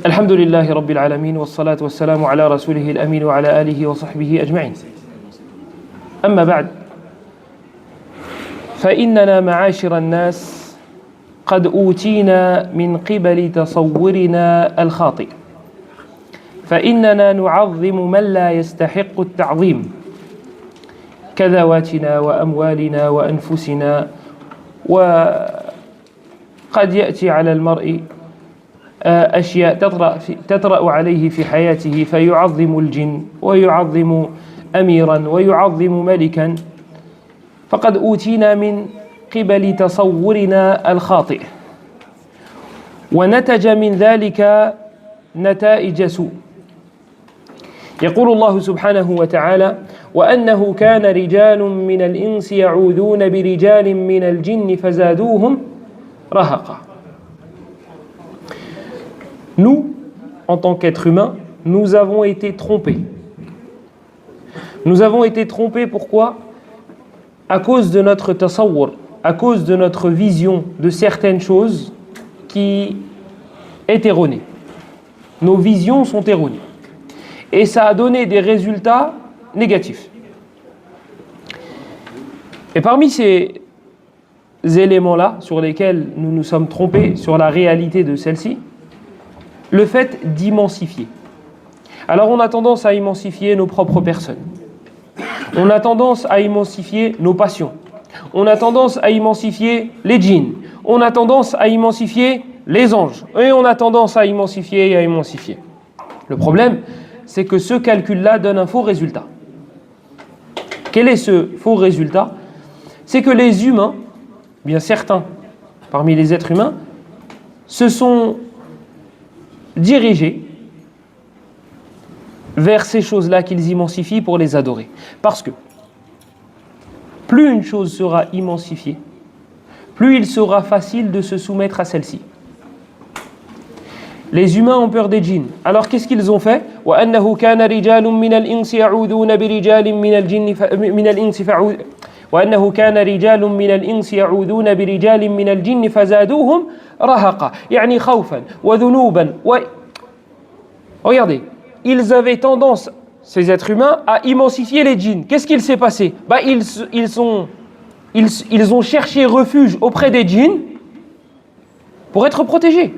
الحمد لله رب العالمين والصلاة والسلام على رسوله الأمين وعلى آله وصحبه أجمعين. أما بعد، فإننا معاشر الناس قد أوتينا من قبل تصورنا الخاطئ، فإننا نعظم من لا يستحق التعظيم كذواتنا وأموالنا وأنفسنا. وقد يأتي على المرء أشياء تطرأ عليه في حياته فيعظم الجن ويعظم أميرا ويعظم ملكا، فقد أوتينا من قبل تصورنا الخاطئ، ونتج من ذلك نتائج سوء. يقول الله سبحانه وتعالى: وأنه كان رجال من الإنس يعوذون برجال من الجن فزادوهم رهقا. Nous, en tant qu'êtres humains, nous avons été trompés. Nous avons été trompés, pourquoi? À cause de notre tasawwur, à cause de notre vision de certaines choses qui est erronée. Nos visions sont erronées. Et ça a donné des résultats négatifs. Et parmi ces éléments-là, sur lesquels nous nous sommes trompés sur la réalité de celle-ci, le fait d'immensifier. Alors on a tendance à immensifier nos propres personnes. On a tendance à immensifier nos passions. On a tendance à immensifier les djinns. On a tendance à immensifier les anges. Et on a tendance à immensifier et à immensifier. Le problème, c'est que ce calcul-là donne un faux résultat. Quel est ce faux résultat? C'est que les humains, bien certains parmi les êtres humains, se sont dirigés vers ces choses-là qu'ils immensifient pour les adorer. Parce que plus une chose sera immensifiée, plus il sera facile de se soumettre à celle-ci. Les humains ont peur des djinns. Alors qu'est-ce qu'ils ont fait? وَأَنَّهُ كَانَ رِجَالٌ مِّنَ الْإِنسِ يَعُوذُونَ بِرِجَالٍ مِّنَ الْجِنِّ مِنَ الْإِنسِ وأنه كان رجال من الإنس يعوذون برجال من الجن فزادوهم رهقا يعني خوفا وذنوبا Regardez, ils avaient tendance, ces êtres humains, à immensifier les djinns. Qu'est-ce qu'il s'est passé? Ils ont cherché refuge auprès des djinns pour être protégés.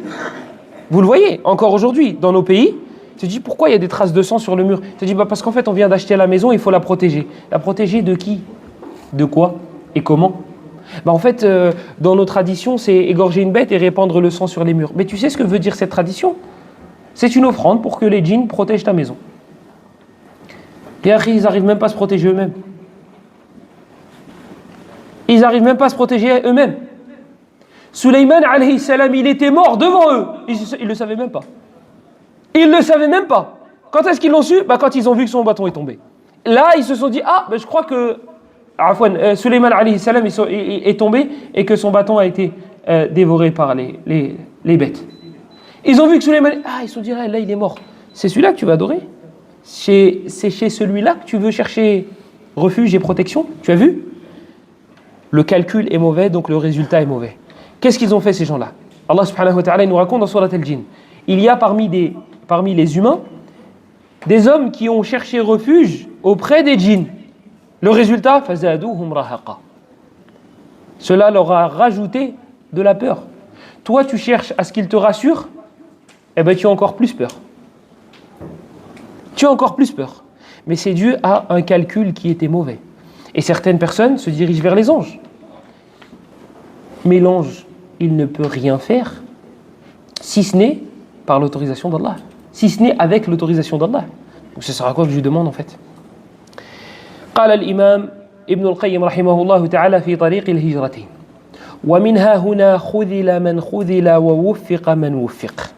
Vous le voyez, encore aujourd'hui, dans nos pays, tu te dis pourquoi il y a des traces de sang sur le mur? Tu te dis parce qu'en fait on vient d'acheter la maison, il faut la protéger. La protéger de qui? De quoi et comment? En fait, dans nos traditions, c'est égorger une bête et répandre le sang sur les murs. Mais tu sais ce que veut dire cette tradition? C'est une offrande pour que les djinns protègent ta maison. Et après, ils n'arrivent même pas à se protéger eux-mêmes. Ils n'arrivent même pas à se protéger eux-mêmes. Sulayman alayhi salam, il était mort devant eux. Ils ne le savaient même pas. Ils ne le savaient même pas. Quand est-ce qu'ils l'ont su? Quand ils ont vu que son bâton est tombé. Là, ils se sont dit, je crois que Sulayman alayhi salam est tombé et que son bâton a été dévoré par les bêtes. Ils ont vu que Sulayman, ils se sont dit, là il est mort. C'est celui-là que tu vas adorer? C'est chez celui-là que tu veux chercher refuge et protection? Tu as vu? Le calcul est mauvais, donc le résultat est mauvais. Qu'est-ce qu'ils ont fait ces gens-là? Allah subhanahu wa ta'ala nous raconte dans Surat al-Jinn. Il y a parmi les humains des hommes qui ont cherché refuge auprès des djinns. Le résultat, فَزَادُوهُمْ رَهَقًا. Cela leur a rajouté de la peur. Toi, tu cherches à ce qu'ils te rassurent, tu as encore plus peur. Tu as encore plus peur. Mais c'est dû à un calcul qui était mauvais. Et certaines personnes se dirigent vers les anges. Mais l'ange, il ne peut rien faire, si ce n'est par l'autorisation d'Allah. Si ce n'est avec l'autorisation d'Allah. Donc ça sert à quoi que je lui demande en fait? قال الإمام ابن القيم رحمه الله تعالى في طريق الهجرتين ومنها هنا خذل من خذل ووفق من وفق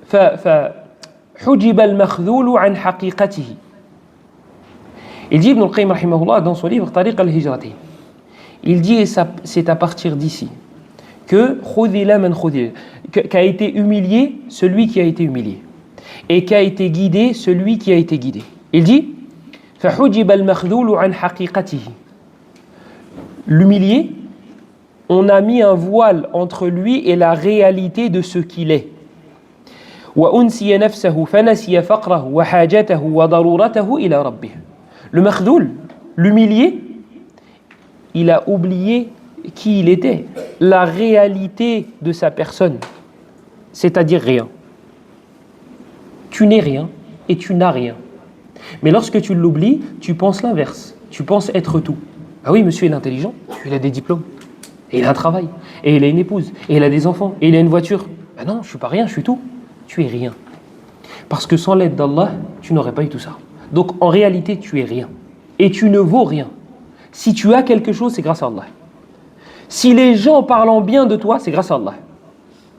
فحجب المخذول عن حقيقته. Il dit Ibn al-Qayyim rahimahullah dans son livre Tariq al-Hijratain, il dit, et c'est à partir d'ici que khudila man khudila, qu'a été humilié celui qui a été humilié et qu'a été guidé celui qui a été guidé. Il dit فحجب المخذول عن حقيقته. L'humilié On a mis un voile entre lui et la réalité de ce qu'il est. وأنسي نفسه فنسي فقره وحاجته وضرورته إلى ربه. Le makhdoul, l'humilié, il a oublié qui il était, la réalité de sa personne, c'est-à-dire rien. Tu n'es rien et tu n'as rien. Mais lorsque tu l'oublies, tu penses l'inverse. Tu penses être tout. Ah oui, monsieur, il est intelligent, il a des diplômes, et il a un travail, et il a une épouse, et il a des enfants, et il a une voiture. Ben non, je suis pas rien, je suis tout. Tu es rien. Parce que sans l'aide d'Allah, tu n'aurais pas eu tout ça. Donc en réalité, tu es rien. Et tu ne vaux rien. Si tu as quelque chose, c'est grâce à Allah. Si les gens parlent bien de toi, c'est grâce à Allah.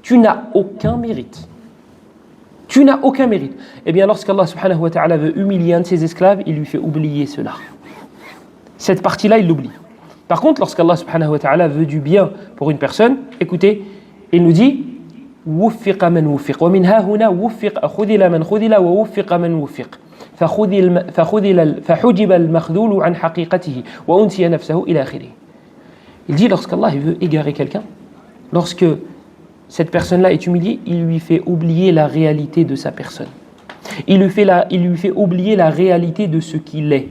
Tu n'as aucun mérite. Tu n'as aucun mérite. Eh bien, lorsqu'Allah subhanahu wa ta'ala veut humilier un de ses esclaves, il lui fait oublier cela. Cette partie-là, il l'oublie. Par contre, lorsqu'Allah subhanahu wa ta'ala veut du bien pour une personne, écoutez, il nous dit وفق من وفق ومن ها هنا وفق خذل من خذل ووفق من وفق فحجب المخذول عن حقيقته وأنسي نفسه إلى آخره. Il dit lorsqu'Allah veut égarer quelqu'un, lorsque cette personne-là est humiliée, il lui fait oublier la réalité de sa personne. Il lui fait oublier la réalité de ce qu'il est.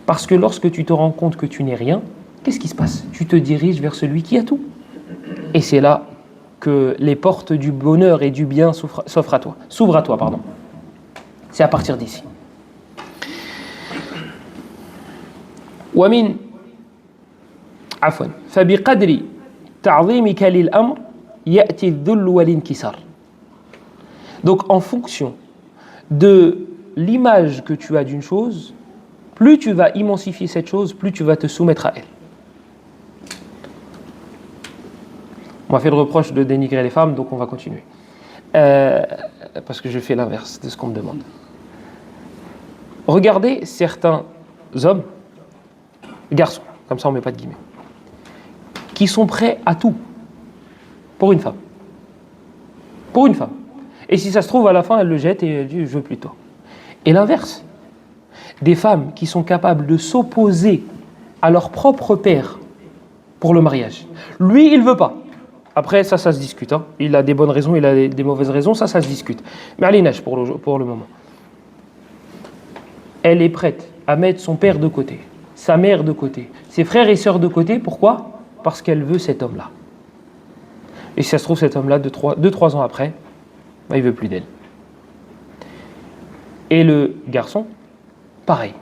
Parce que lorsque tu te rends compte que tu n'es rien, qu'est-ce qui se passe? Tu te diriges vers celui qui a tout. Et c'est là que les portes du bonheur et du bien s'ouvrent à toi. C'est à partir d'ici. ومن عفوا فبقدر تعظيمك للأمر يأتي الذل والانكسار. Donc en fonction de l'image que tu as d'une chose, plus tu vas immensifier cette chose, plus tu vas te soumettre à elle. On m'a fait le reproche de dénigrer les femmes, donc on va continuer. Parce que je fais l'inverse de ce qu'on me demande. Regardez certains hommes, garçons, comme ça on ne met pas de guillemets, qui sont prêts à tout pour une femme. Pour une femme. Et si ça se trouve, à la fin, elle le jette et elle dit « je veux plus de toi ». Et l'inverse, des femmes qui sont capables de s'opposer à leur propre père pour le mariage. Lui, il ne veut pas. Après, ça se discute. Hein. Il a des bonnes raisons, il a des mauvaises raisons, ça se discute. Mais Alinach, pour le moment. Elle est prête à mettre son père de côté, sa mère de côté, ses frères et sœurs de côté. Pourquoi? Parce qu'elle veut cet homme-là. Et si ça se trouve, cet homme-là, 2-3 ans après, il ne veut plus d'elle. Et le garçon, pareil.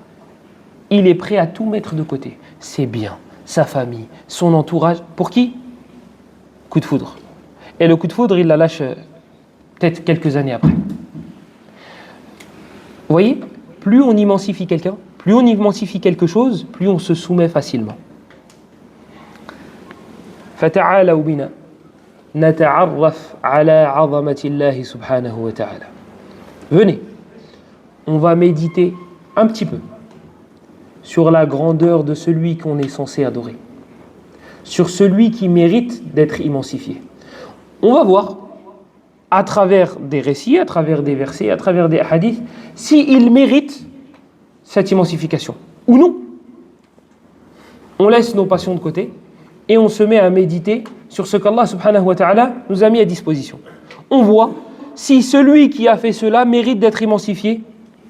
Il est prêt à tout mettre de côté. Ses biens, sa famille, son entourage. Pour qui? Coup de foudre. Et le coup de foudre, il la lâche peut-être quelques années après. Vous voyez? Plus on immensifie quelqu'un, plus on immensifie quelque chose, plus on se soumet facilement. فَتَعَالَوْا بِنَا نَتَعَرَّفْ عَلَى عَظَمَةِ اللَّهِ سُبْحَانَهُ وَتَعَالَى. Venez, on va méditer un petit peu sur la grandeur de celui qu'on est censé adorer, sur celui qui mérite d'être immensifié. On va voir, à travers des récits, à travers des versets, à travers des hadiths, s'il mérite cette immensification ou non. On laisse nos passions de côté et on se met à méditer sur ce qu'Allah subhanahu wa ta'ala nous a mis à disposition. On voit si celui qui a fait cela mérite d'être immensifié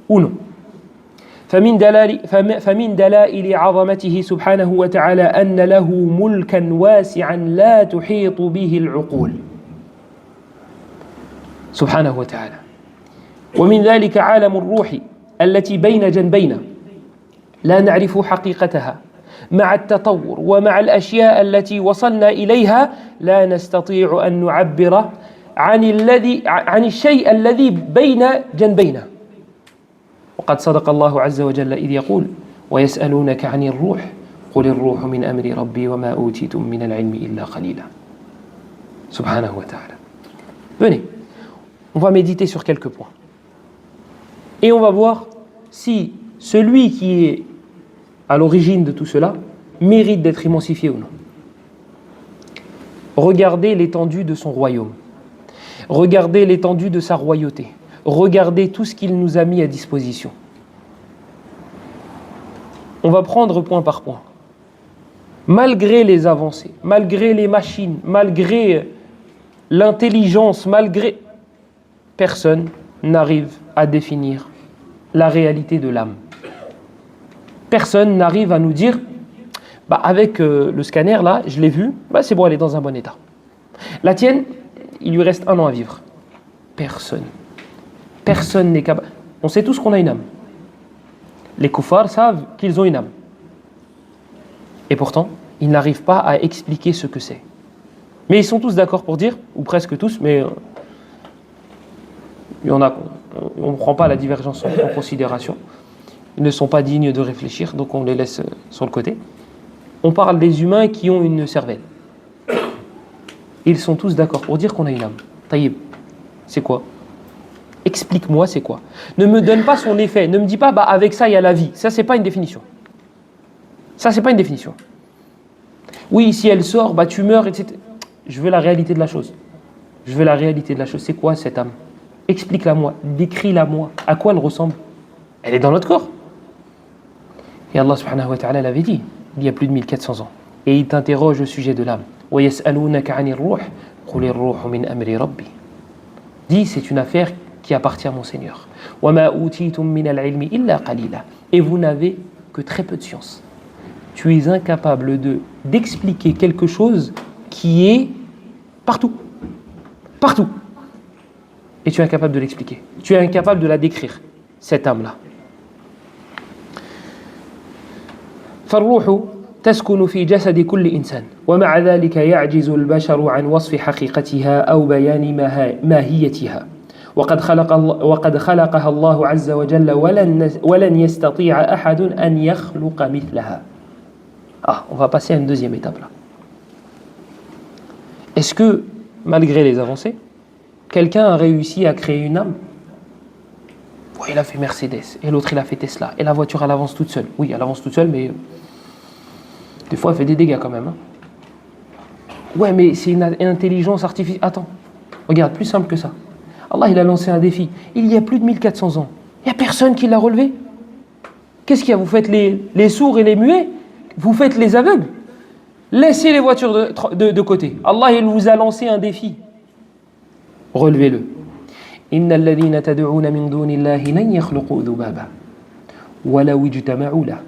ou non. فمن دلائل عظمته سبحانه وتعالى أن له ملكا واسعا لا تحيط به العقول سبحانه وتعالى. ومن ذلك عالم الروح التي بين جنبينا لا نعرف حقيقتها مع التطور ومع الأشياء التي وصلنا إليها لا نستطيع أن نعبر عن الشيء الذي بين جنبينا. وقد صدق الله عز وجل إذ يقول ويسألونك عن الروح قل الروح من أمر ربي وما أوتيتم من العلم إلا قليلا. سبحانه وتعالى. Venez, on va méditer sur quelques points. Et on va voir si celui qui est à l'origine de tout cela mérite d'être immensifié ou non. Regardez l'étendue de son royaume. Regardez l'étendue de sa royauté. Regardez tout ce qu'il nous a mis à disposition. On va prendre point par point. Malgré les avancées, malgré les machines, malgré l'intelligence, malgré... Personne n'arrive à définir la réalité de l'âme. Personne n'arrive à nous dire, avec le scanner là, je l'ai vu, c'est bon, elle est dans un bon état. La tienne, il lui reste 1 an à vivre. Personne. Personne n'est capable. On sait tous qu'on a une âme. Les kuffars savent qu'ils ont une âme. Et pourtant, ils n'arrivent pas à expliquer ce que c'est. Mais ils sont tous d'accord pour dire, ou presque tous, mais il y en a, on ne prend pas la divergence en considération. Ils ne sont pas dignes de réfléchir, donc on les laisse sur le côté. On parle des humains qui ont une cervelle. Ils sont tous d'accord pour dire qu'on a une âme. Taïb, c'est quoi? Explique-moi c'est quoi. Ne me donne pas son effet. Ne me dis pas avec ça il y a la vie. Ça c'est pas une définition. Ça c'est pas une définition. Oui, si elle sort, tu meurs, etc. Je veux la réalité de la chose. Je veux la réalité de la chose. C'est quoi cette âme? Explique-la moi. Décris-la moi. À quoi elle ressemble? Elle est dans notre corps. Et Allah subhanahu wa ta'ala l'avait dit il y a plus de 1400 ans. Et il t'interroge au sujet de l'âme. وَيَسْأَلُونَكَ عَنِ الرُّوحِ قُلِ الرُّوحُ مِنْ أَمْرِ رَبِّي. Dis, c'est une affaire qui appartient à mon Seigneur. وَمَا أُوتِيتُم مِّنَ الْعِلْمِ إِلَّا قَلِيلًا. Et vous n'avez que très peu de science. Tu es incapable d'expliquer quelque chose qui est partout. Partout. Et tu es incapable de l'expliquer. Tu es incapable de la décrire, cette âme-là. فالروح تسكن في جسد كل إنسان ومع ذلك يعجز البشر عن وصف حقيقتها أو بيان ماهيتها وقد خلقها الله عز وجل ولن يستطيع أحد أن يخلق مثلها. On va passer à une deuxième étape là. Est-ce que, malgré les avancées, quelqu'un a réussi à créer une âme? Oui, il a fait Mercedes, et l'autre il a fait Tesla, et la voiture elle avance toute seule. Oui, elle avance toute seule, mais des fois elle fait des dégâts quand même. Ouais, mais c'est une intelligence artificielle. Attends, regarde, plus simple que ça. Allah il a lancé un défi. Il y a plus de 1400 ans. Il n'y a personne qui l'a relevé. Qu'est-ce qu'il y a? Vous faites les sourds et les muets? Vous faites les aveugles? Laissez les voitures de côté. Allah il vous a lancé un défi. Relevez-le. إن الذين تدعون من دون الله لن يخلقوا ذبابا ولو اجتمعوا له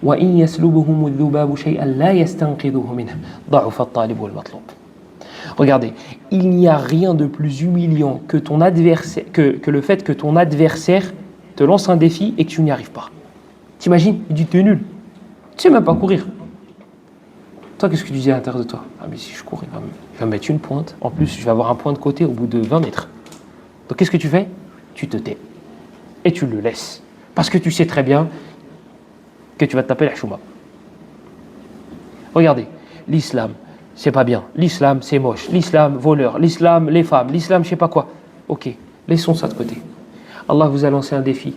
وإن يسلبهم الذباب شيئا لا يستنقذوه منه ضعف الطالب والمطلوب. Regardez, il n'y a rien de plus humiliant que ton adversaire, que le fait que ton adversaire te lance un défi et que tu n'y arrives pas. T'imagines? Il dit t'es nul. Tu sais même pas courir. Toi, qu'est-ce que tu dis à l'intérieur de toi? Mais si je cours, il va me mettre une pointe. En plus, je vais avoir un point de côté au bout de 20 mètres. Donc qu'est-ce que tu fais? Tu te tais. Et tu le laisses. Parce que tu sais très bien que tu vas te taper la chouma. Regardez, l'islam, c'est pas bien. L'islam, c'est moche. L'islam, voleur. L'islam, les femmes. L'islam, je sais pas quoi. Ok, laissons ça de côté. Allah vous a lancé un défi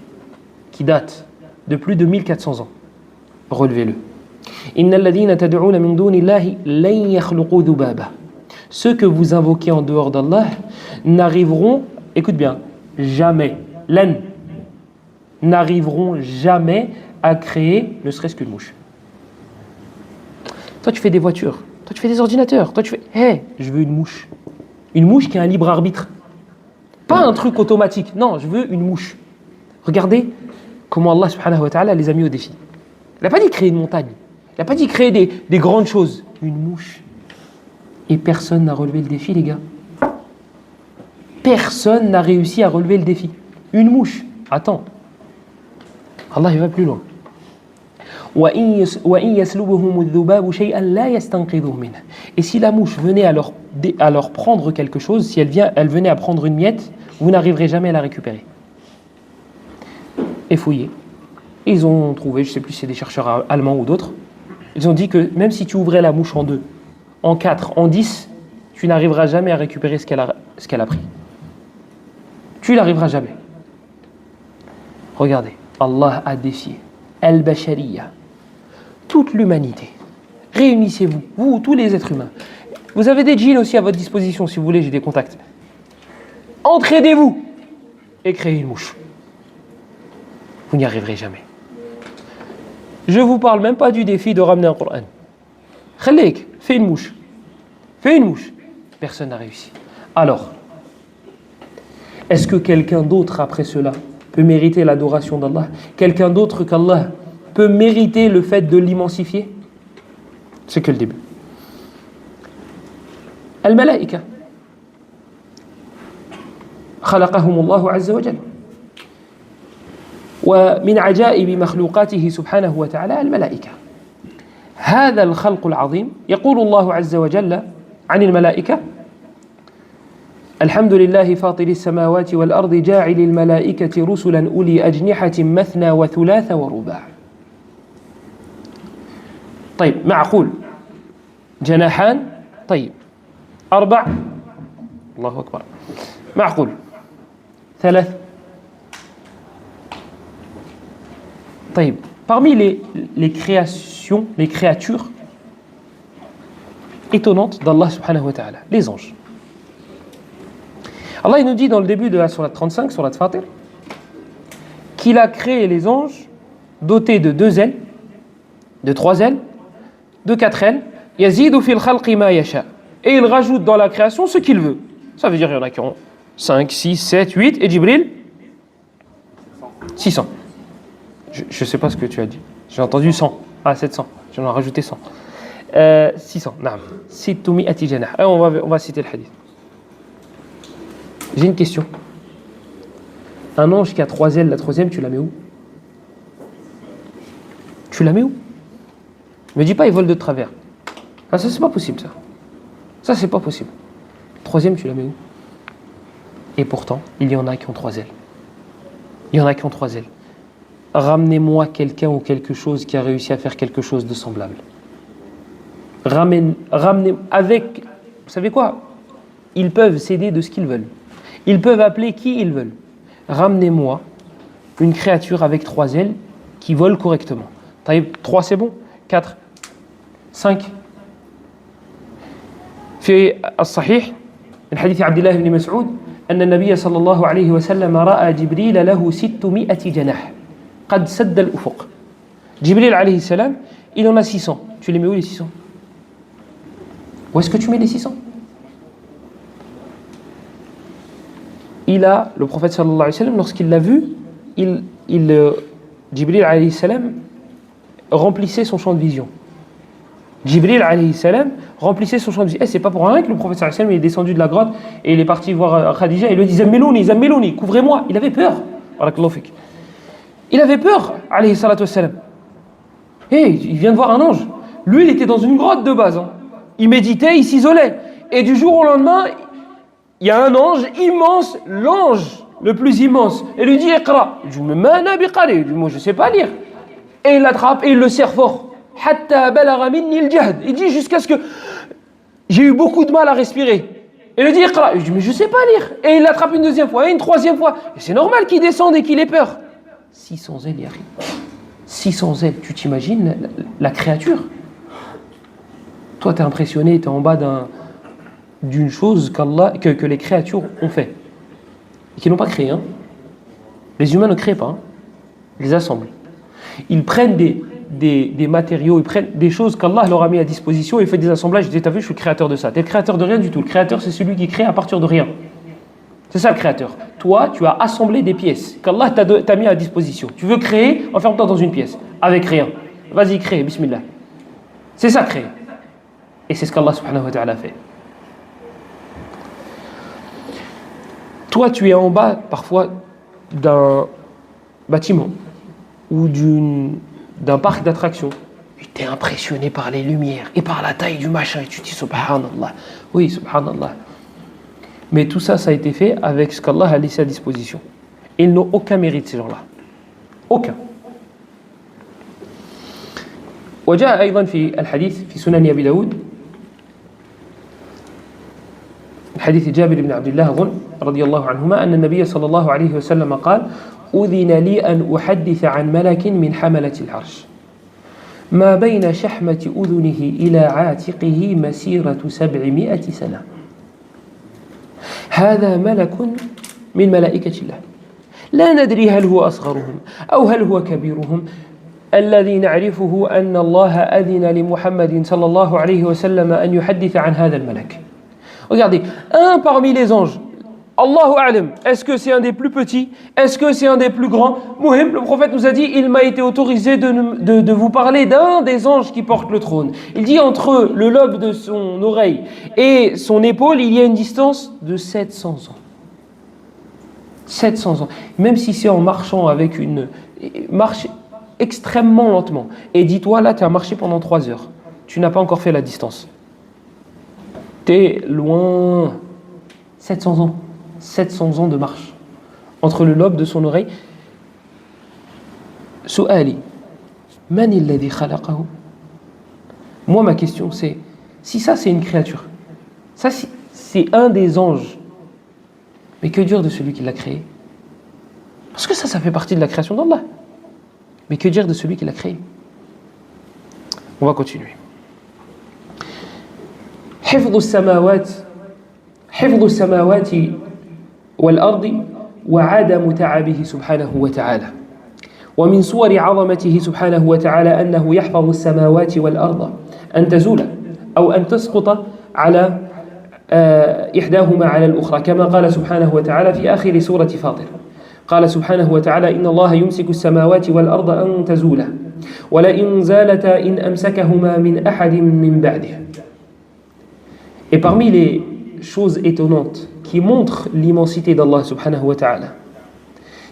qui date de plus de 1400 ans. Relevez-le. Inna alladhina tad'una min dunillahi lan yakhluqu dhubaba. Ceux que vous invoquez en dehors d'Allah n'arriveront, écoute bien, jamais, n'arriveront jamais à créer ne serait-ce qu'une mouche. Toi tu fais des voitures, toi tu fais des ordinateurs, toi tu fais, je veux une mouche. Une mouche qui a un libre arbitre. Pas un truc automatique, non, je veux une mouche. Regardez comment Allah subhanahu wa ta'ala les a mis au défi. Il n'a pas dit créer une montagne, il n'a pas dit créer des grandes choses. Une mouche. Et personne n'a relevé le défi, les gars. Personne n'a réussi à relever le défi. Une mouche. Attends. Allah, il va plus loin. Et si la mouche venait à leur prendre quelque chose, si elle venait à prendre une miette, vous n'arriverez jamais à la récupérer. Et fouillez. Ils ont trouvé, je ne sais plus si c'est des chercheurs allemands ou d'autres, ils ont dit que même si tu ouvrais la mouche en 2, en 4, en 10, tu n'arriveras jamais à récupérer ce qu'elle a pris. Tu n'arriveras jamais. Regardez, Allah a défié Al-Bashariya, toute l'humanité. Réunissez-vous, vous, tous les êtres humains. Vous avez des djinns aussi à votre disposition, si vous voulez, j'ai des contacts. Entraidez-vous et créez une mouche. Vous n'y arriverez jamais. Je ne vous parle même pas du défi de ramener un Coran. Khalik, fais une mouche. Fais une mouche. Personne n'a réussi. Alors, est-ce que quelqu'un d'autre après cela peut mériter l'adoration d'Allah? Quelqu'un d'autre qu'Allah peut mériter le fait de l'immensifier? C'est que le début. Al-Malaïka. خلقهم الله عز وجل ومن عجائب مخلوقاته سبحانه وتعالى الملائكة هذا الخلق العظيم يقول الله عز وجل عن الملائكة الحمد لله فاطر السماوات والأرض جاعل الملائكة رسلا أولي أجنحة مثنى وثلاث ورباع طيب معقول جناحان طيب أربع الله أكبر معقول ثلاث طيب parmi les créations, les créatures étonnantes d'Allah subhanahu wa ta'ala, les anges. Allah il nous dit dans le début de la sourate 35, sourate Fatir, qu'il a créé les anges dotés de 2 ailes, de 3 ailes, de 4 ailes, yazidu fil khalqi ma yasha. Et il rajoute dans la création ce qu'il veut. Ça veut dire qu'il y en a qui ont 5, 6, 7, 8, et Jibril 600. Je ne sais pas ce que tu as dit. J'ai entendu 100. Ah, 700. J'en ai rajouté 100. 600. Naam. Sittoumi ati janah. On va citer le hadith. J'ai une question. Un ange qui a 3 ailes, la 3e, tu la mets où? Tu la mets où? Me dis pas, il vole de travers. Ah, ça, c'est pas possible, ça. Ça, c'est pas possible. 3e, tu la mets où? Et pourtant, il y en a qui ont 3 ailes. Il y en a qui ont 3 ailes. Ramenez-moi quelqu'un ou quelque chose qui a réussi à faire quelque chose de semblable. Ramenez avec... Vous savez quoi? Ils peuvent s'aider de ce qu'ils veulent. Ils peuvent appeler qui ils veulent. Ramenez-moi une créature avec 3 ailes qui vole correctement. 3 c'est bon. 4, 5. في الصحيح من حديث عبد الله بن مسعود أن النبي صلى الله عليه وسلم رأى جبريل له 600 جناح قد سد الأفق. Jibril alayhi salam, il en a 600. Tu les mets où les 600? Où est-ce que tu mets les 600? Le prophète sallallahu alayhi wa sallam, lorsqu'il l'a vu, Jibril alayhi salam remplissait son champ de vision. Jibril alayhi salam remplissait son champ de vision. C'est pas pour rien que le prophète sallallahu alayhi wa sallam est descendu de la grotte et il est parti voir Khadija et il lui dit Zammilouni, couvrez-moi. Il avait peur. Il avait peur, alayhi salatu wassalam. Il vient de voir un ange. Lui, il était dans une grotte de base. Il méditait, il s'isolait. Et du jour au lendemain, il y a un ange immense, l'ange le plus immense. Et lui dit Iqra. Il dit mais moi je sais pas lire. Et il l'attrape et il le serre fort. Hatta balagha minni al-jahd. Il dit jusqu'à ce que j'ai eu beaucoup de mal à respirer. Et il lui dit Iqra. Il dit mais je sais pas lire. Et il l'attrape une 2e fois et une 3e fois. Et c'est normal qu'il descende et qu'il ait peur. 600 ailes, Yari. 600 ailes, tu t'imagines la créature? Toi, tu es impressionné, tu es en bas d'une chose que les créatures ont fait. Et qui n'ont pas créé. Les humains ne créent pas. Ils les assemblent. Ils prennent des matériaux, ils prennent des choses qu'Allah leur a mis à disposition et fait des assemblages. Ils disent, t'as vu, je suis le créateur de ça. Tu es le créateur de rien du tout. Le créateur, c'est celui qui crée à partir de rien. C'est ça le créateur. Toi, tu as assemblé des pièces qu'Allah t'a mis à disposition. Tu veux créer, enferme-toi dans une pièce, avec rien. Vas-y, crée, bismillah. C'est ça, créer. Et c'est ce qu'Allah subhanahu wa ta'ala fait. Toi, tu es en bas, parfois, d'un bâtiment ou d'un parc d'attractions. Tu es impressionné par les lumières et par la taille du machin. Et tu te dis, subhanallah. Oui, subhanallah. Mais tout ça, ça a été fait avec ce qu'Allah a laissé à disposition. Ils n'ont aucun mérite, ces gens-là. Aucun. وجاء أيضا في الحديث في سنن أبي داود حديث جابر بن عبد الله أظن رضي الله عنهما أن النبي صلى الله عليه وسلم قال أذن لي أن أحدث عن ملك من حملة العرش ما بين شحمة أذنه إلى عاتقه مسيرة 700 سنة هذا ملك من ملائكة الله لا ندري هل هو أصغرهم أو هل هو كبيرهم الذي نعرفه أن الله أذن لمحمد صلى الله عليه وسلم أن يحدث عن هذا الملك. Regardez, un parmi les anges, Allahu a'lam, est-ce que c'est un des plus petits? Est-ce que c'est un des plus grands? Muhim, le prophète nous a dit, il m'a été autorisé de vous parler d'un des anges qui porte le trône. Il dit, entre le lobe de son oreille et son épaule, il y a une distance de 700 ans. 700 ans. Même si c'est en marchant avec une... Marche extrêmement lentement. Et dis-toi, là, tu as marché pendant 3 heures. Tu n'as pas encore fait la distance. T'es loin. 700 ans. 700 ans de marche. Entre le lobe de son oreille. Su'ali. Man alladhi khalaqahu? Moi, ma question, c'est, si ça, c'est une créature, ça, c'est un des anges, mais que dire de celui qui l'a créé? Parce que ça fait partie de la création d'Allah. Mais que dire de celui qui l'a créé? On va continuer. حفظ السماوات والأرض وعدم تعبه سبحانه وتعالى. ومن صور عظمته سبحانه وتعالى أنه يحفظ السماوات والأرض أن تزول أو أن تسقط على إحداهما على الأخرى كما قال سبحانه وتعالى في آخر سورة فاطر. قال سبحانه وتعالى إن الله يمسك السماوات والأرض أن تزولا ولئن زالتا إن أمسكهما من أحد من بعده. Et parmi les choses étonnantes qui montrent l'immensité d'Allah subhanahu wa ta'ala,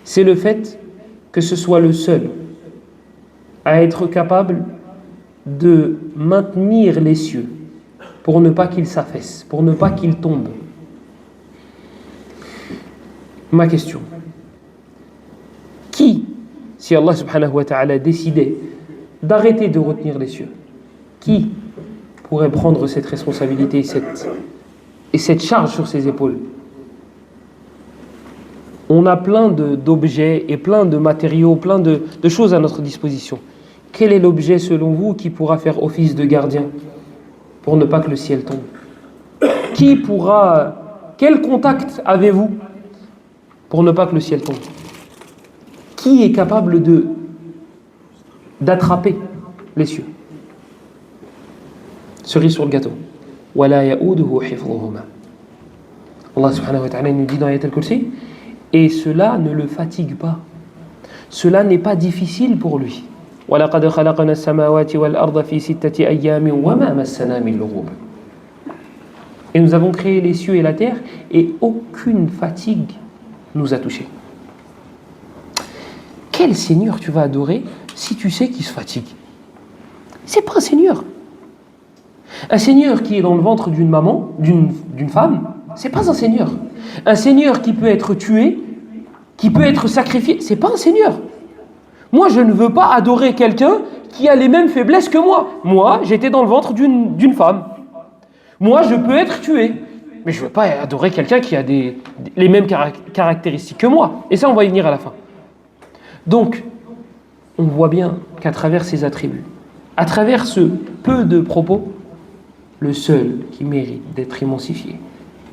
c'est le fait que ce soit le seul à être capable de maintenir les cieux pour ne pas qu'ils s'affaissent, pour ne pas qu'ils tombent. Ma question, qui, si Allah subhanahu wa ta'ala décidait d'arrêter de retenir les cieux, qui pourrait prendre cette responsabilité et cette charge sur ses épaules? On a plein d'objets et plein de matériaux, plein de choses à notre disposition. Quel est l'objet selon vous qui pourra faire office de gardien pour ne pas que le ciel tombe? Quel contact avez-vous pour ne pas que le ciel tombe? Qui est capable d'attraper les cieux? Cerise sur le gâteau. وَلَا يَؤُودُهُ حِفْظُهُمَا. Allah subhanahu wa ta'ala nous dit dans Ayat al-Kursi, et cela ne le fatigue pas. Cela n'est pas difficile pour lui. وَلَقَدْ خَلَقْنَا السَّمَاوَاتِ وَالْأَرْضَ فِي سِتَّةِ أَيَّامٍ وَمَا مَسَّنَا مِن لُغُوبٍ. Et nous avons créé les cieux et la terre et aucune fatigue nous a touchés. Quel Seigneur tu vas adorer si tu sais qu'il se fatigue? C'est pas un Seigneur. Un Seigneur qui est dans le ventre d'une maman, d'une femme, c'est pas un Seigneur. Un Seigneur qui peut être tué, qui peut être sacrifié, c'est pas un Seigneur. Moi, je ne veux pas adorer quelqu'un qui a les mêmes faiblesses que moi. Moi, j'étais dans le ventre d'une femme. Moi, je peux être tué. Mais je ne veux pas adorer quelqu'un qui a les mêmes caractéristiques que moi. Et ça, on va y venir à la fin. Donc, on voit bien qu'à travers ces attributs, à travers ce peu de propos, le seul qui mérite d'être immensifié,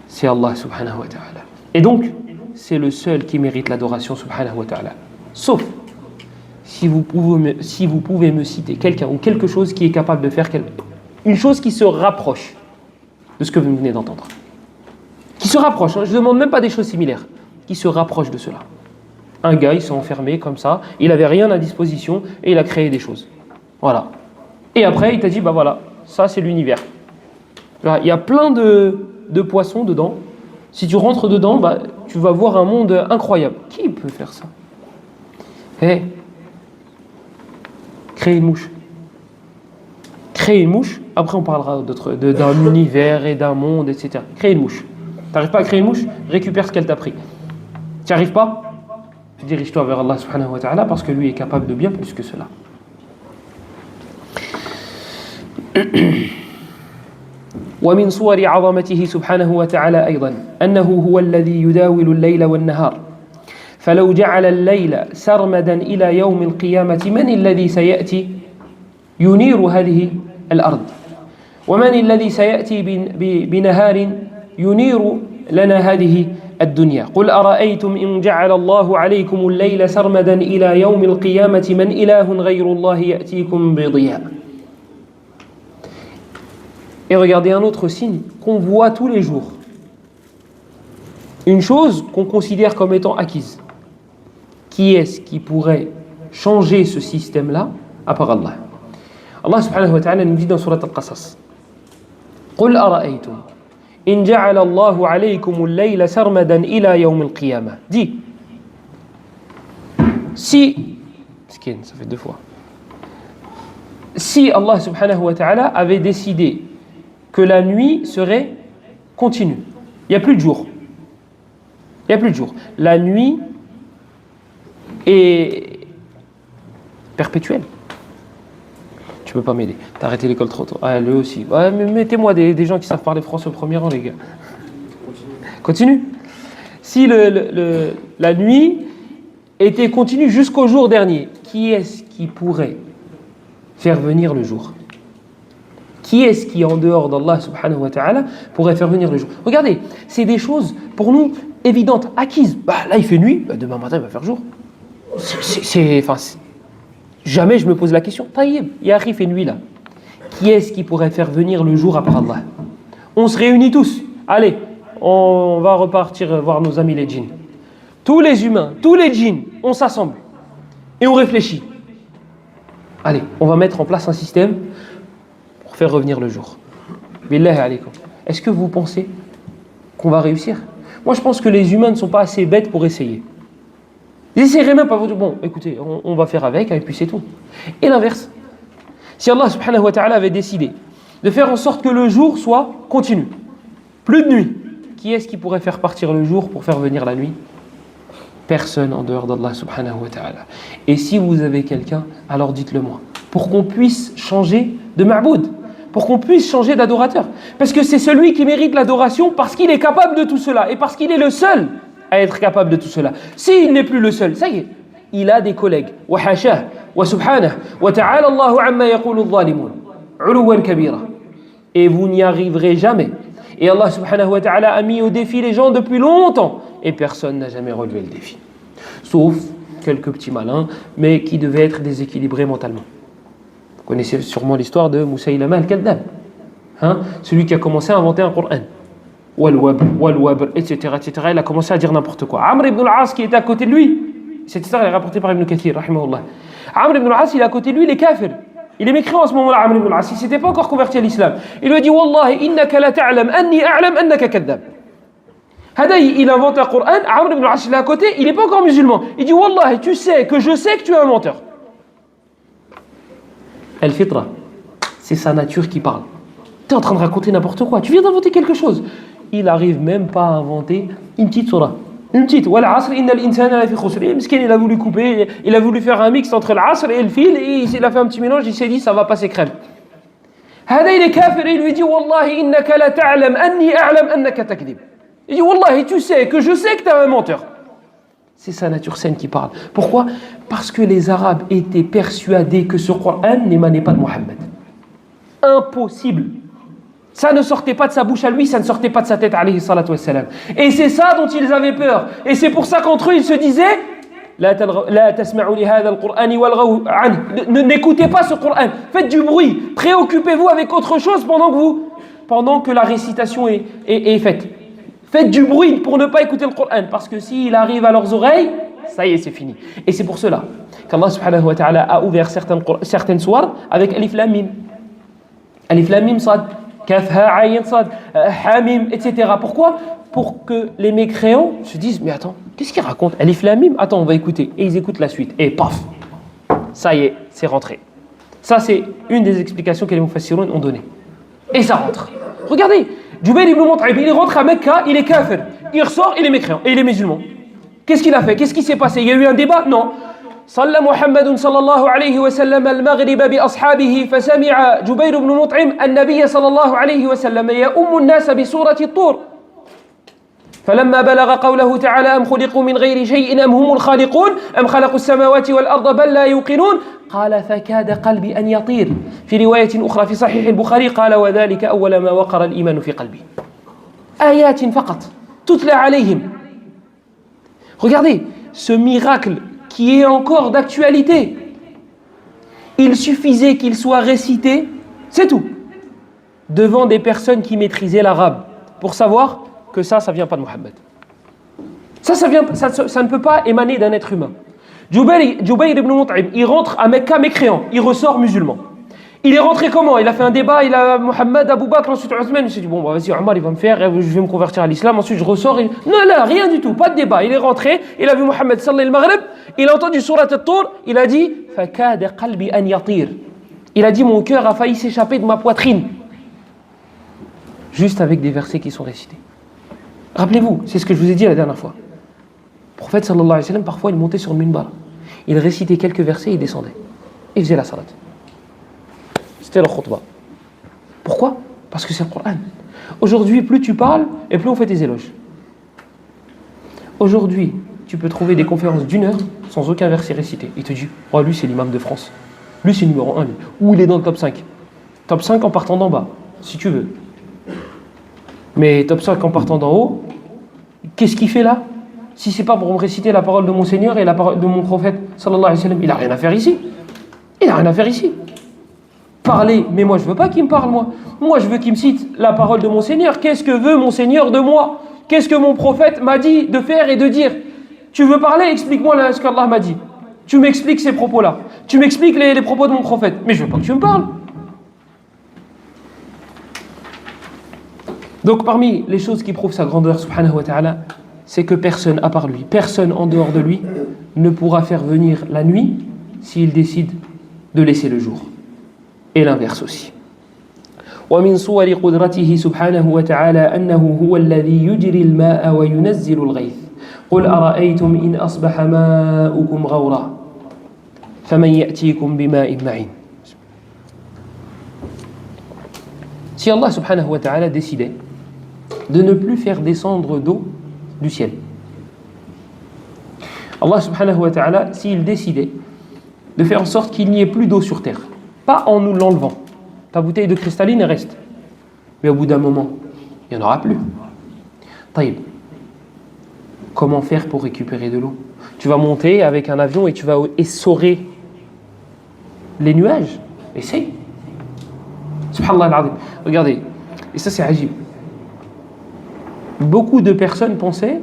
c'est Allah subhanahu wa ta'ala. Et donc, c'est le seul qui mérite l'adoration subhanahu wa ta'ala. Sauf si vous pouvez me citer quelqu'un ou quelque chose qui est capable de faire une chose qui se rapproche de ce que vous venez d'entendre. Qui se rapproche, hein, je ne demande même pas des choses similaires, qui se rapproche de cela. Un gars, il s'est enfermé comme ça, il n'avait rien à disposition et il a créé des choses. Voilà. Et après, il t'a dit, bah voilà, ça c'est l'univers. Il y a plein de poissons dedans. Si tu rentres dedans, bah, tu vas voir un monde incroyable. Qui peut faire ça? Créer une mouche. Créer une mouche, après on parlera d'un univers et d'un monde, etc. Créer une mouche. Tu n'arrives pas à créer une mouche? Récupère ce qu'elle t'a pris. Tu n'y arrives pas? Dirige-toi vers Allah subhanahu wa ta'ala parce que lui est capable de bien plus que cela. ومن صور عظمته سبحانه وتعالى أيضا أنه هو الذي يداول الليل والنهار فلو جعل الليل سرمدا إلى يوم القيامة من الذي سيأتي ينير هذه الأرض ومن الذي سيأتي بنهار ينير لنا هذه الدنيا قل أرأيتم إن جعل الله عليكم الليل سرمدا إلى يوم القيامة من إله غير الله يأتيكم بضياء. Et regardez un autre signe qu'on voit tous les jours. Une chose qu'on considère comme étant acquise. Qui est-ce qui pourrait changer ce système-là à part Allah? Allah subhanahu wa ta'ala nous dit dans Surat Al-Qasas قل أرأيتم إن جعل الله عليكم الليل سرمدا إلى يوم القيامة. Dis, si, ça fait deux fois, si Allah subhanahu wa ta'ala avait décidé que la nuit serait continue, il n'y a plus de jour. Il n'y a plus de jour. La nuit est perpétuelle. Tu peux pas m'aider. T'as arrêté l'école trop tôt. Ah, lui aussi. Ouais, mais mettez-moi des gens qui savent parler français au premier rang, les gars. Continue. Si la nuit était continue jusqu'au jour dernier, qui est-ce qui pourrait faire venir le jour? Qui est-ce qui, en dehors d'Allah subhanahu wa ta'ala, pourrait faire venir le jour? Regardez, c'est des choses pour nous évidentes, acquises. Bah, là, il fait nuit, bah, demain matin, il va faire jour. Jamais je me pose la question. Taïeb, il fait nuit là. Qui est-ce qui pourrait faire venir le jour à part Allah? On se réunit tous. Allez, on va repartir voir nos amis les djinns. Tous les humains, tous les djinns, on s'assemble et on réfléchit. Allez, on va mettre en place un système pour faire revenir le jour. Billahi alaykum. Est-ce que vous pensez qu'on va réussir? Moi, je pense que les humains ne sont pas assez bêtes pour essayer. Ils essaieraient même pas vous dire, bon, écoutez, on va faire avec, et puis c'est tout. Et l'inverse. Si Allah subhanahu wa ta'ala avait décidé de faire en sorte que le jour soit continu, plus de nuit, qui est-ce qui pourrait faire partir le jour pour faire venir la nuit? Personne en dehors d'Allah subhanahu wa ta'ala. Et si vous avez quelqu'un, alors dites-le moi. Pour qu'on puisse changer de ma'boud, pour qu'on puisse changer d'adorateur. Parce que c'est celui qui mérite l'adoration parce qu'il est capable de tout cela et parce qu'il est le seul à être capable de tout cela. S'il n'est plus le seul, ça y est, il a des collègues. Wa hashah, wa subhanah, wa ta'ala Allahu amma yaqulu adh-dhalimun. 'uluwan kabira. Et vous n'y arriverez jamais. Et Allah subhanahu wa ta'ala a mis au défi les gens depuis longtemps. Et personne n'a jamais relevé le défi. Sauf quelques petits malins, mais qui devaient être déséquilibrés mentalement. Vous connaissez sûrement l'histoire de Musaylama al-Kadhdhab. Celui qui a commencé à inventer un Coran. Wal-wabr, etc., etc. Il a commencé à dire n'importe quoi. Amr ibn al-As qui était à côté de lui, cette histoire est rapportée par Ibn Kathir, rahimahullah. Amr ibn al-As, il est à côté de lui, il est kafir. Il est mécréant à ce moment-là, Amr ibn al-As. Il ne s'était pas encore converti à l'islam. Il lui a dit Wallahi, innaka la ta'lam, anni a'lam annaka kadhab. Hadaï, il invente un Coran. Amr ibn al-As, il est à côté, il n'est pas encore musulman. Il dit Wallahi, tu sais que je sais que tu es un menteur. Al-Fitra, c'est sa nature qui parle. Tu es en train de raconter n'importe quoi. Tu viens d'inventer quelque chose. Il n'arrive même pas à inventer une petite surah. Une petite. Wal asr innal insana lafi khusr. Miskin, il a voulu couper, il a voulu faire un mix entre l'asr et le fil, et il a fait un petit mélange, il s'est dit ça va passer crème. Hada il est kafir, il lui dit Wallahi innaka la ta'lam anni a'lam annaka takdhib. Il dit Wallahi, tu sais que je sais que tu es un menteur. C'est sa nature saine qui parle. Pourquoi? Parce que les Arabes étaient persuadés que ce Coran n'émanait pas de Mohammed. Impossible. Ça ne sortait pas de sa bouche à lui, ça ne sortait pas de sa tête, alayhi salatu wassalam. Et c'est ça dont ils avaient peur. Et c'est pour ça qu'entre eux, ils se disaient n'écoutez pas ce Coran, faites du bruit, préoccupez-vous avec autre chose pendant que la récitation est faite. Faites du bruit pour ne pas écouter le Coran, parce que s'il arrive à leurs oreilles, ça y est, c'est fini. Et c'est pour cela qu'Allah subhanahu wa ta'ala a ouvert certaines soirs avec Alif Lam Mim. Alif Lam Mim Sad. Kaf, Ha, Ayn, Sad, Hamim, etc. Pourquoi? Pour que les mécréants se disent mais attends, qu'est-ce qu'il raconte? Alif Lam Mim, attends, on va écouter. Et ils écoutent la suite. Et paf, ça y est, c'est rentré. Ça, c'est une des explications que les Mufassirun ont données. Et ça rentre. Regardez, Jubayr ibn Mut'im, il rentre à Mecca, il est kafir. Il ressort, il est mécréant. Et il est musulman. Qu'est-ce qu'il a fait? Qu'est-ce qui s'est passé? Il y a eu un débat? Non. صلى محمد صلى الله عليه وسلم المغرب بأصحابه فسمع جبير بن مطعم النبي صلى الله عليه وسلم يؤم الناس بسورة الطور فلما بلغ قوله تعالى أم خلقوا من غير شيء أم هم الخالقون أم خلقوا السماوات والأرض بل لا يوقنون قال فكاد قلبي أن يطير في رواية أخرى في صحيح البخاري قال وذلك أول ما وقر الإيمان في قلبي آيات فقط تتلى عليهم Regardez, ce miracle qui est encore d'actualité. Il suffisait qu'il soit récité, c'est tout, devant des personnes qui maîtrisaient l'arabe, pour savoir que ça vient pas de Mohammed. Ça ne peut pas émaner d'un être humain. Jubayr ibn Mut'im, il rentre à Mecca mécréant, il ressort musulman. Il est rentré comment? Il a fait un débat, il a Mohammed, Abu Bakr, ensuite Othman. Il s'est dit, bon, bah, vas-y, Omar, il va me faire, je vais me convertir à l'islam, ensuite je ressors. Non, là, rien du tout, pas de débat. Il est rentré, il a vu Mohammed sallallahu alayhi wa sallam, il a entendu surat al-Tur, il a dit, fakada qalbi an yatir. Il a dit, mon cœur a failli s'échapper de ma poitrine. Juste avec des versets qui sont récités. Rappelez-vous, c'est ce que je vous ai dit la dernière fois. Le prophète sallallahu alayhi wa sallam, parfois, il montait sur le minbar. Il récitait quelques versets et il descendait. Il faisait la salat. C'était le khutbah. Pourquoi? Parce que c'est le Coran. Aujourd'hui, plus tu parles, et plus on fait tes éloges. Aujourd'hui, tu peux trouver des conférences d'1 heure sans aucun verset récité. Il te dit, oh, lui c'est l'imam de France. Lui c'est numéro 1, lui. Ou il est dans le top 5. Top 5 en partant d'en bas, si tu veux. Mais top 5 en partant d'en haut, qu'est-ce qu'il fait là? Si c'est pas pour me réciter la parole de mon Seigneur et la parole de mon prophète, sallallahu alayhi wa sallam, il n'a rien à faire ici. Il n'a rien à faire ici. Parler, mais moi je veux pas qu'il me parle, moi. Moi je veux qu'il me cite la parole de mon Seigneur. Qu'est-ce que veut mon Seigneur de moi? Qu'est-ce que mon prophète m'a dit de faire et de dire? Tu veux parler? Explique-moi ce qu'Allah m'a dit. Tu m'expliques ces propos-là. Tu m'expliques les propos de mon prophète. Mais je veux pas que tu me parles. Donc parmi les choses qui prouvent sa grandeur, subhanahu wa ta'ala, c'est que personne à part lui, personne en dehors de lui, ne pourra faire venir la nuit s'il décide de laisser le jour. Et l'inverse aussi. ومن صور قدرته سبحانه وتعالى أنه هو الذي يجري الماء وينزل الغيث قل أرأيتم إن أصبح ماؤكم غورا فمن يأتيكم بماء معين. Si Allah subhanahu wa ta'ala décidait de ne plus faire descendre d'eau du ciel, Allah subhanahu wa ta'ala, s'il décidait de faire en sorte qu'il n'y ait plus d'eau sur terre, pas en nous l'enlevant. Ta bouteille de cristalline reste. Mais au bout d'un moment, il n'y en aura plus. Taïb. Comment faire pour récupérer de l'eau? Tu vas monter avec un avion et tu vas essorer les nuages. Essaye. Subhanallah al-azim. Regardez. Et ça c'est ajib. Beaucoup de personnes pensaient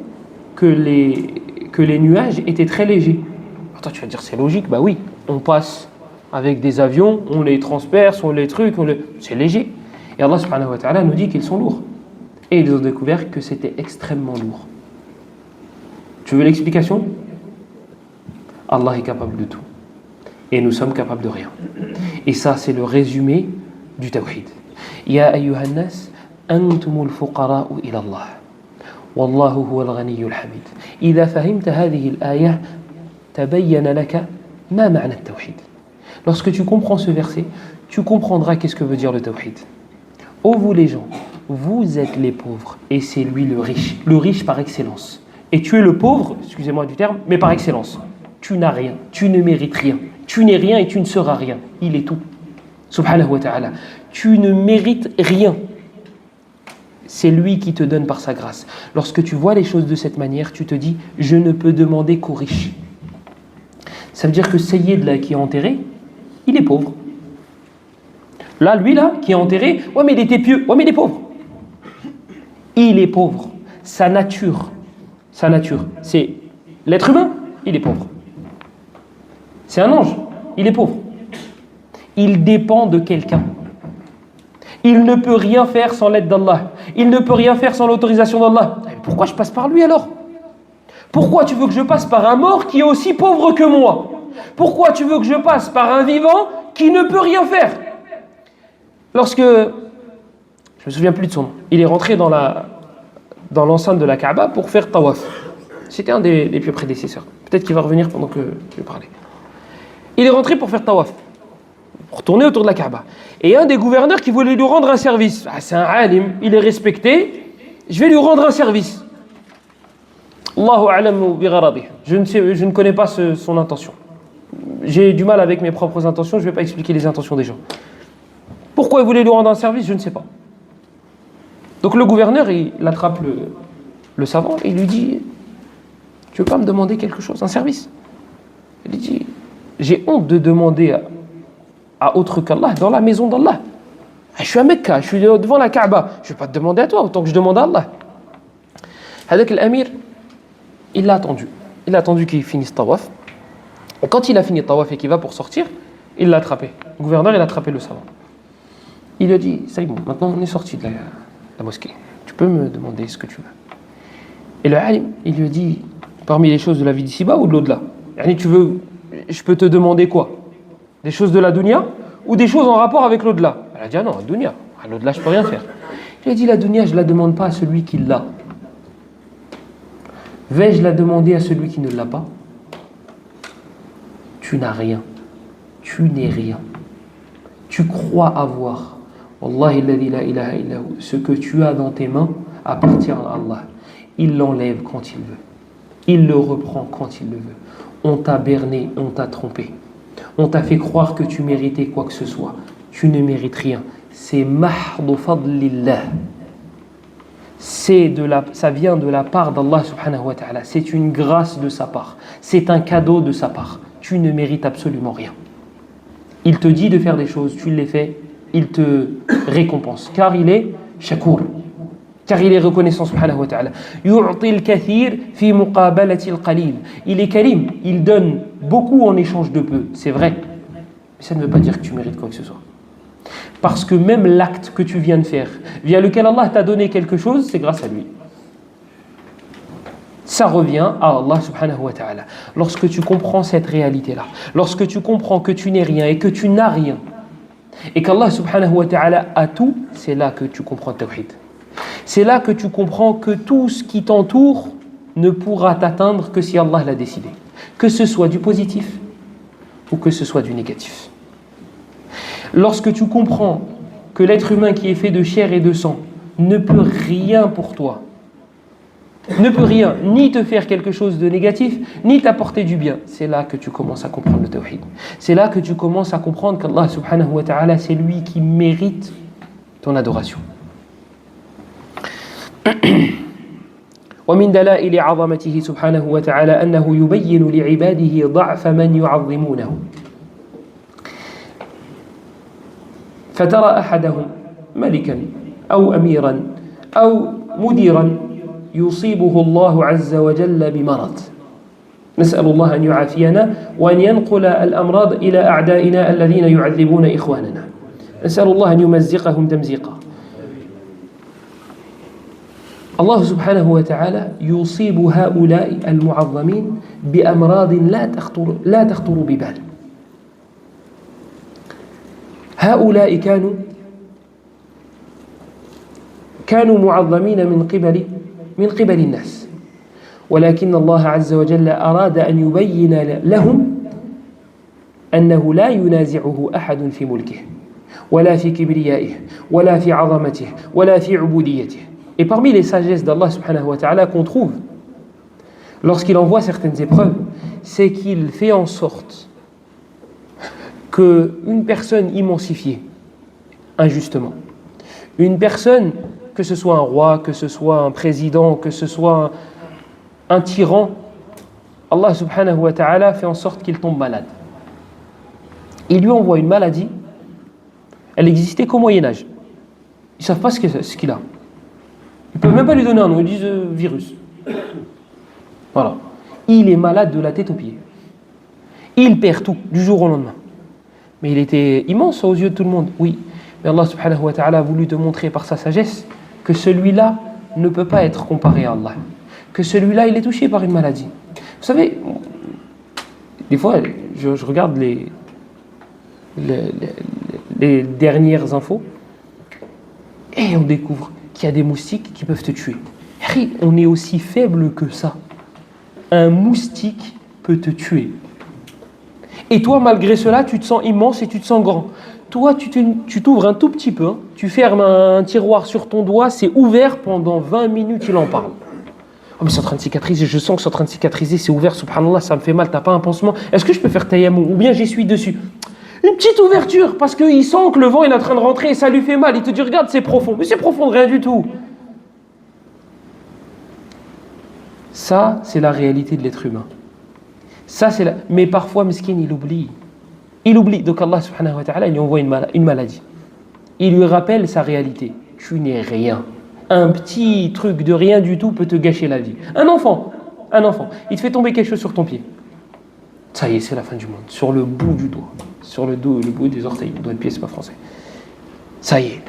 que les nuages étaient très légers. Attends, tu vas dire c'est logique. Bah oui, on passe avec des avions, on les transperce, on les trucs, c'est léger. Et Allah subhanahu wa ta'ala nous dit qu'ils sont lourds. Et ils ont découvert que c'était extrêmement lourd. Tu veux l'explication? Allah est capable de tout. Et nous sommes capables de rien. Et ça, c'est le résumé du tawhid. Ya ayyuhan nas, antumul fuqara'u ila Allah. Wallahu huwal ghaniyyul hamid. Idha fahimta hadhihi al-ayah, tabayyana laka ma ma'na at-tawhid. Lorsque tu comprends ce verset, tu comprendras qu'est-ce que veut dire le tawhid. Ô vous les gens, vous êtes les pauvres et c'est lui le riche par excellence. Et tu es le pauvre, excusez-moi du terme, mais par excellence. Tu n'as rien, tu ne mérites rien. Tu n'es rien et tu ne seras rien. Il est tout. Subhanahu wa ta'ala. Tu ne mérites rien. C'est lui qui te donne par sa grâce. Lorsque tu vois les choses de cette manière, tu te dis, je ne peux demander qu'aux riches. Ça veut dire que Sayyid là qui est enterré, il est pauvre. Là, lui là, qui est enterré, ouais mais il était pieux, ouais mais il est pauvre. Il est pauvre. Sa nature, c'est l'être humain, il est pauvre. C'est un ange, il est pauvre. Il dépend de quelqu'un. Il ne peut rien faire sans l'aide d'Allah. Il ne peut rien faire sans l'autorisation d'Allah. Pourquoi je passe par lui alors? Pourquoi tu veux que je passe par un mort qui est aussi pauvre que moi? Pourquoi tu veux que je passe par un vivant qui ne peut rien faire? Lorsque, je me souviens plus de son nom, il est rentré dans l'enceinte de la Kaaba pour faire tawaf. C'était un des pieux prédécesseurs. Peut-être qu'il va revenir pendant que je vais parler. Il est rentré pour faire tawaf, pour tourner autour de la Kaaba. Et un des gouverneurs qui voulait lui rendre un service. Ah, c'est un alim, il est respecté, je vais lui rendre un service. Allahu a'lamu bi gharadi. Je ne connais pas son intention. J'ai du mal avec mes propres intentions, je ne vais pas expliquer les intentions des gens. Pourquoi il voulait lui rendre un service, je ne sais pas. Donc le gouverneur, il attrape le savant et il lui dit, Tu veux pas me demander quelque chose, un service? Il dit, j'ai honte de demander à autre qu'Allah dans la maison d'Allah. Je suis à Mecca, je suis devant la Kaaba. Je ne vais pas te demander à toi autant que je demande à Allah. Hadak l'Amir, il l'a attendu. Il a attendu qu'il finisse tawaf. Et quand il a fini tawaf et qu'il va pour sortir, il l'a attrapé. Le gouverneur, il a attrapé le savant. Il lui a dit, ça y est, bon, maintenant on est sorti de la mosquée. Tu peux me demander ce que tu veux. Et le alim, il lui a dit, parmi les choses de la vie d'ici-bas ou de l'au-delà, tu veux, je peux te demander quoi? Des choses de la dunya ou des choses en rapport avec l'au-delà? Elle a dit, ah non, la dunya. À l'au-delà, je ne peux rien faire. Il a dit, la dunya, je ne la demande pas à celui qui l'a. Vais-je la demander à celui qui ne l'a pas? Tu n'as rien. Tu n'es rien. Tu crois avoir. Wallahi alladhi la ilaha illahu. Ce que tu as dans tes mains appartient à Allah. Il l'enlève quand il veut. Il le reprend quand il le veut. On t'a berné, on t'a trompé. On t'a fait croire que tu méritais quoi que ce soit. Tu ne mérites rien. C'est mahdu fadlillah. Ça vient de la part d'Allah subhanahu wa ta'ala. C'est une grâce de sa part. C'est un cadeau de sa part. Tu ne mérites absolument rien. Il te dit de faire des choses, tu les fais, il te récompense. Car il est shakour. Car il est reconnaissant subhanahu wa ta'ala. Yu'til kathir fi muqabalati al-qalil. Il est karim, il donne beaucoup en échange de peu. C'est vrai. Mais ça ne veut pas dire que tu mérites quoi que ce soit. Parce que même l'acte que tu viens de faire, via lequel Allah t'a donné quelque chose, c'est grâce à lui. Ça revient à Allah subhanahu wa ta'ala. Lorsque tu comprends cette réalité-là, lorsque tu comprends que tu n'es rien et que tu n'as rien, et qu'Allah subhanahu wa ta'ala a tout, c'est là que tu comprends le tawhid. C'est là que tu comprends que tout ce qui t'entoure ne pourra t'atteindre que si Allah l'a décidé. Que ce soit du positif ou que ce soit du négatif. Lorsque tu comprends que l'être humain qui est fait de chair et de sang ne peut rien pour toi, ne peut rien, ni te faire quelque chose de négatif, ni t'apporter du bien, c'est là que tu commences à comprendre le tawhid. C'est là que tu commences à comprendre qu'Allah subhanahu wa ta'ala, c'est lui qui mérite ton adoration. ومن دلائل عظمته سبحانه وتعالى أنه يبين لعباده ضعف من يعظمونه فترى أحدهم ملكا أو أميرا أو مديرا يصيبه الله عز وجل بمرض نسأل الله أن يعافينا وأن ينقل الأمراض إلى أعدائنا الذين يعذبون إخواننا نسأل الله أن يمزقهم تمزيقا الله سبحانه وتعالى يصيب هؤلاء المعظمين بأمراض لا تخطر ببال هؤلاء كانوا معظمين من قبل الناس ولكن الله عز وجل أراد أن يبين لهم أنه لا ينازعه أحد في ملكه ولا في كبريائه ولا في عظمته ولا في عبوديته. Et parmi les sagesses d'Allah subhanahu wa ta'ala qu'on trouve lorsqu'il envoie certaines épreuves, c'est qu'il fait en sorte qu'une personne immensifiée injustement, une personne, que ce soit un roi, que ce soit un président, que ce soit un tyran, Allah subhanahu wa ta'ala fait en sorte qu'il tombe malade. Il lui envoie une maladie, elle existait qu'au Moyen-Âge. Ils ne savent pas ce qu'il a. Ils ne peuvent même pas lui donner un nom, ils disent virus. Voilà. Il est malade de la tête aux pieds. Il perd tout, du jour au lendemain. Mais il était immense aux yeux de tout le monde, oui. Mais Allah subhanahu wa ta'ala a voulu te montrer par sa sagesse que celui-là ne peut pas être comparé à Allah. Que celui-là, il est touché par une maladie. Vous savez, des fois, je regarde les dernières infos et on découvre qu'il y a des moustiques qui peuvent te tuer. On est aussi faible que ça. Un moustique peut te tuer. Et toi, malgré cela, tu te sens immense et tu te sens grand. Toi, tu t'ouvres un tout petit peu, hein, tu fermes un tiroir sur ton doigt, c'est ouvert pendant 20 minutes, il en parle. Oh, mais c'est en train de cicatriser, je sens que c'est en train de cicatriser, c'est ouvert, subhanallah, ça me fait mal, t'as pas un pansement. Est-ce que je peux faire tayammum ou bien j'essuie dessus? Une petite ouverture, parce qu'il sent que le vent est en train de rentrer et ça lui fait mal. Il te dit, regarde, c'est profond. Mais c'est profond de rien du tout. Ça, c'est la réalité de l'être humain. Ça, c'est la... Mais parfois, Meskin, il oublie. Il oublie. Donc Allah subhanahu wa ta'ala, il lui envoie une maladie. Il lui rappelle sa réalité. Tu n'es rien. Un petit truc de rien du tout peut te gâcher la vie. Un enfant, il te fait tomber quelque chose sur ton pied. Ça y est, c'est la fin du monde. Sur le bout du doigt. Sur le bout des orteils. Le doigt de pied, c'est pas français. Ça y est.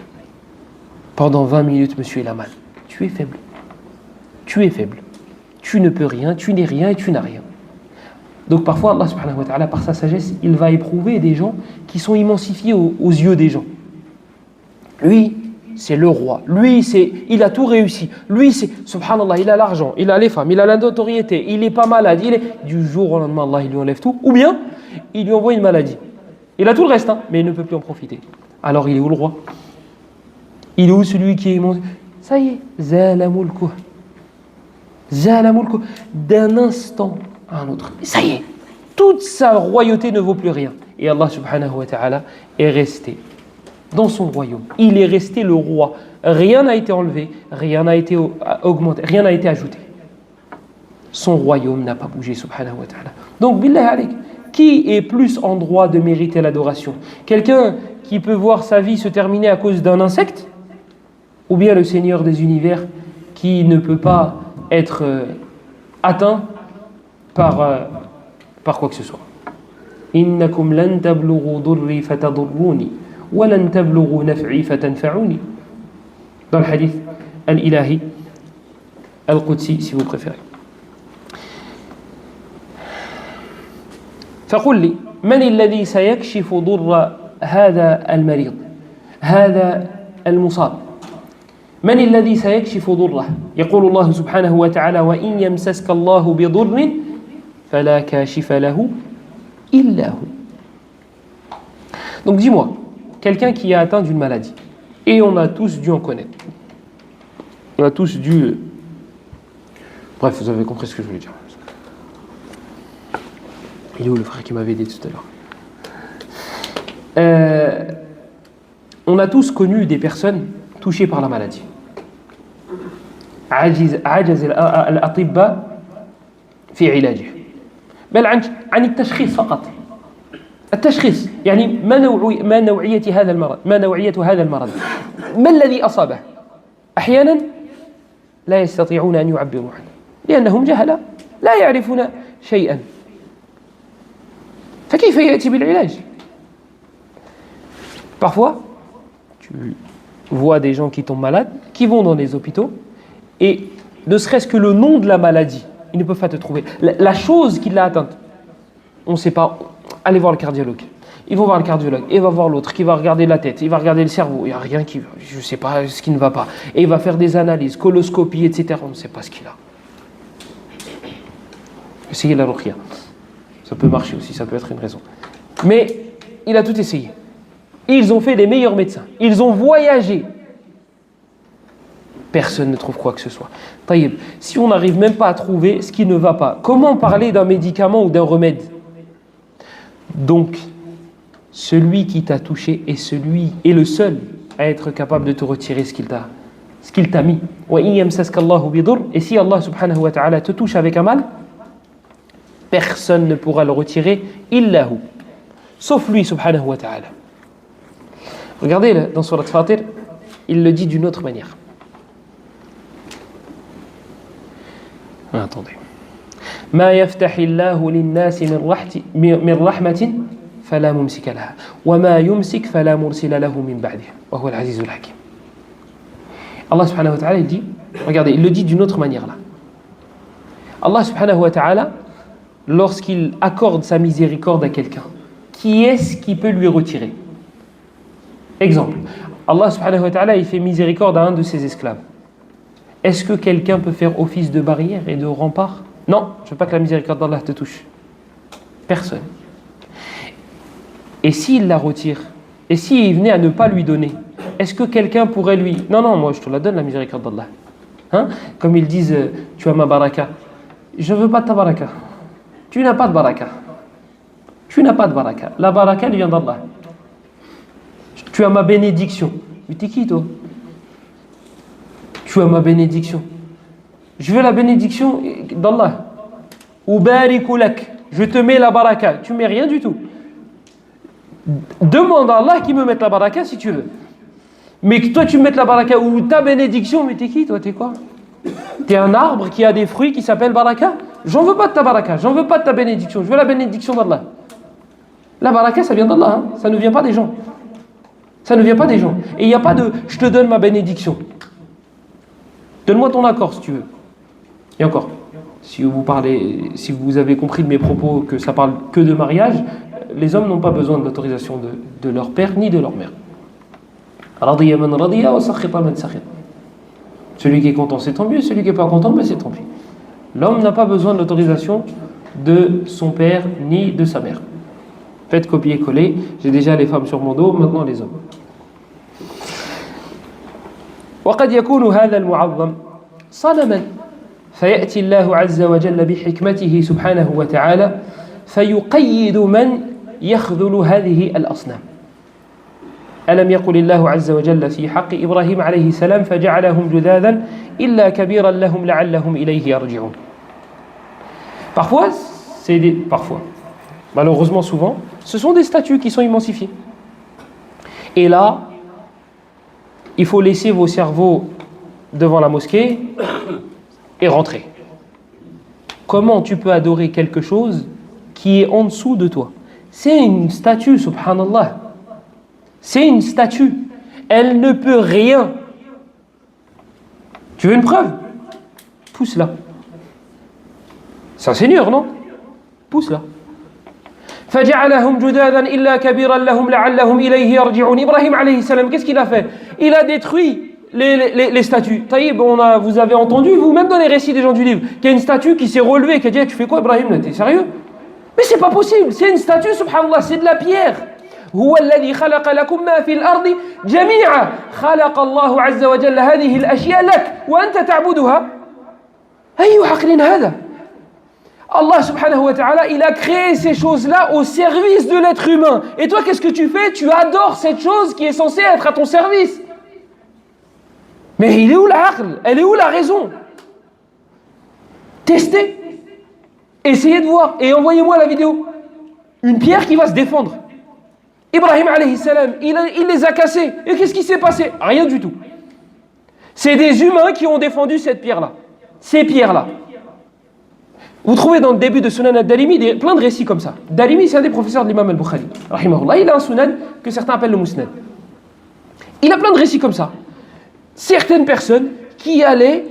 Pendant 20 minutes, monsieur, il a mal. Tu es faible. Tu es faible. Tu ne peux rien, tu n'es rien et tu n'as rien. Donc parfois, Allah subhanahu wa ta'ala, par sa sagesse, il va éprouver des gens qui sont immensifiés aux yeux des gens. Lui, c'est le roi. Lui, il a tout réussi. Lui, c'est, subhanallah, il a l'argent, il a les femmes, il a la notoriété, il n'est pas malade. Du jour au lendemain, Allah, il lui enlève tout. Ou bien, il lui envoie une maladie. Il a tout le reste, hein, mais il ne peut plus en profiter. Alors, il est où le roi? Il est où celui qui est immense? Ça y est, zala mulkuh. Zala mulkuh. D'un instant à un autre. Ça y est, toute sa royauté ne vaut plus rien. Et Allah subhanahu wa ta'ala est resté dans son royaume. Il est resté le roi. Rien n'a été enlevé, rien n'a été augmenté, rien n'a été ajouté. Son royaume n'a pas bougé, subhanahu wa ta'ala. Donc, billah alik, qui est plus en droit de mériter l'adoration? Quelqu'un qui peut voir sa vie se terminer à cause d'un insecte? Ou bien le Seigneur des univers qui ne peut pas être atteint par quoi que ce soit? Innakum lan tablughu durri fatadurruni wa lan tablughu naf'i fatanfa'uni. Dans le hadith al-ilahi al-qudsi, si vous préférez. فقل لي من الذي سيكشف ضر هذا المريض هذا المصاب من الذي سيكشف ضره؟ يقول الله سبحانه وتعالى وإن يمسسك الله بضر فلا كاشف له إلا هو. Donc dis-moi, quelqu'un qui a atteint d'une maladie, et on a tous dû en connaître, on a tous dû... Bref, vous avez compris ce que je voulais dire. Il est où le frère qui m'avait dit tout à l'heure? On a tous connu des personnes touchées par la maladie. عجز الأطباء في علاجه بل عن التشخيص فقط. التشخيص يعني ما نوعية هذا المرض، ما نوعية هذا المرض، ما الذي أصابه. أحيانا لا يستطيعون أن يعبروا عنه لأنهم جهلة لا يعرفون شيئا. فكيف يأتي بالعلاج؟ Parfois, tu vois des gens qui tombent malades, qui vont dans les hôpitaux, et ne serait-ce que le nom de la maladie, ils ne peuvent pas te trouver. La chose qui l'a atteinte, on ne sait pas. Allez voir le cardiologue. Ils vont voir le cardiologue, et il va voir l'autre qui va regarder la tête, il va regarder le cerveau, il n'y a rien qui va, je ne sais pas ce qui ne va pas. Et il va faire des analyses, coloscopie, etc. On ne sait pas ce qu'il a. Essayez la ruqya. Ça peut marcher aussi, ça peut être une raison. Mais il a tout essayé. Ils ont fait les meilleurs médecins. Ils ont voyagé. Personne ne trouve quoi que ce soit. Taïb, si on n'arrive même pas à trouver ce qui ne va pas, comment parler d'un médicament ou d'un remède? Donc, celui qui t'a touché est le seul à être capable de te retirer ce qu'il t'a mis. Et si Allah subhanahu wa ta'ala te touche avec un mal, personne ne pourra le retirer, illahu, sauf lui subhanahu wa ta'ala. Regardez dans Surat Fatir, il le dit d'une autre manière. Attendez. ما يفتح الله للناس من رحمة فلا ممسك لها وما يمسك فلا مرسل له من بعده وهو العزيز الحكيم. Allah subhanahu wa ta'ala il dit, regardez, il le dit d'une autre manière là. Allah subhanahu wa ta'ala, lorsqu'il accorde sa miséricorde à quelqu'un, qui est-ce qui peut lui retirer? Exemple, Allah subhanahu wa ta'ala il fait miséricorde à un de ses esclaves. Est-ce que quelqu'un peut faire office de barrière et de rempart? Non, je ne veux pas que la miséricorde d'Allah te touche. Personne. Et s'il la retire, et s'il venait à ne pas lui donner, est-ce que quelqu'un pourrait lui... Non, moi je te la donne la miséricorde d'Allah. Hein? Comme ils disent, tu as ma baraka. Je ne veux pas de ta baraka. Tu n'as pas de baraka. Tu n'as pas de baraka. La baraka elle vient d'Allah. Tu as ma bénédiction. Mais t'es qui toi? Tu as ma bénédiction. je veux la bénédiction d'Allah. Ou bariku lak, je te mets la baraka. Tu mets rien du tout. Demande à Allah qu'il me mette la baraka si tu veux. Mais que toi tu me mettes la baraka ou ta bénédiction, mais t'es qui toi, t'es quoi? T'es un arbre qui a des fruits qui s'appellent baraka? J'en veux pas de ta baraka, j'en veux pas de ta bénédiction, je veux la bénédiction d'Allah. La baraka ça vient d'Allah, hein? Ça ne vient pas des gens. Ça ne vient pas des gens. Et il n'y a pas de je te donne ma bénédiction. Donne-moi ton accord si tu veux. Et encore, si vous avez compris de mes propos que ça parle que de mariage, les hommes n'ont pas besoin de l'autorisation de leur père ni de leur mère. Radiya man radiya wa sakhita man sakhita. Celui qui est content, c'est tant mieux. Celui qui n'est pas content, c'est tant pis. L'homme n'a pas besoin de l'autorisation de son père ni de sa mère. Faites copier-coller. J'ai déjà les femmes sur mon dos, maintenant les hommes. وقد يكون هذا المعظم صنما فيأتي الله عز وجل بحكمته سبحانه وتعالى فيقيد من يخذل هذه الأصنام. ألم يقل الله عز وجل في حق إبراهيم عليه السلام فجعلهم جذاذا إلا كبيرا لهم لعلهم إليه يرجعون. Parfois, malheureusement souvent, ce sont des statues qui sont immensifiées. Et là, il faut laisser vos cerveaux devant la mosquée et rentrer. Comment tu peux adorer quelque chose qui est en dessous de toi? C'est une statue, subhanallah. C'est une statue. Elle ne peut rien. Tu veux une preuve? Pousse-la. C'est un seigneur, non? Pousse-la. فَجَعَلَهُمْ جُذَاذًا إِلَّا كَبِيرًا لَهُمْ لَعَلَّهُمْ إِلَيْهِ يَرْجِعُونَ. Ibrahim alayhi salam, qu'est-ce qu'il a fait? Il a détruit les statues. Taïb, vous avez entendu, vous-même dans les récits des gens du livre, qu'il y a une statue qui s'est relevée, qui a dit, tu fais quoi Ibrahim? T'es sérieux? Mais c'est pas possible, c'est une statue, subhanallah, c'est de la pierre. هو الذي خلق لكم ما في الأرض جميعا خلق الله عز وجل هذه الأشياء لك وأنت تعبدها. أي عقل هذا؟ Allah subhanahu wa ta'ala, il a créé ces choses-là au service de l'être humain. Et toi, qu'est-ce que tu fais? Tu adores cette chose qui est censée être à ton service. Mais il est où l'aql? Elle est où la raison? Testez. Essayez de voir. Et envoyez-moi la vidéo. Une pierre qui va se défendre. Ibrahim alayhi salam, il les a cassés. Et qu'est-ce qui s'est passé? Rien du tout. C'est des humains qui ont défendu cette pierre-là. Ces pierres-là. Vous trouvez dans le début de Sunan al-Darimi plein de récits comme ça. Darimi, c'est un des professeurs de l'imam al-Bukhari. Rahimahullah, il a un Sunan que certains appellent le Musnad. Il a plein de récits comme ça. Certaines personnes qui allaient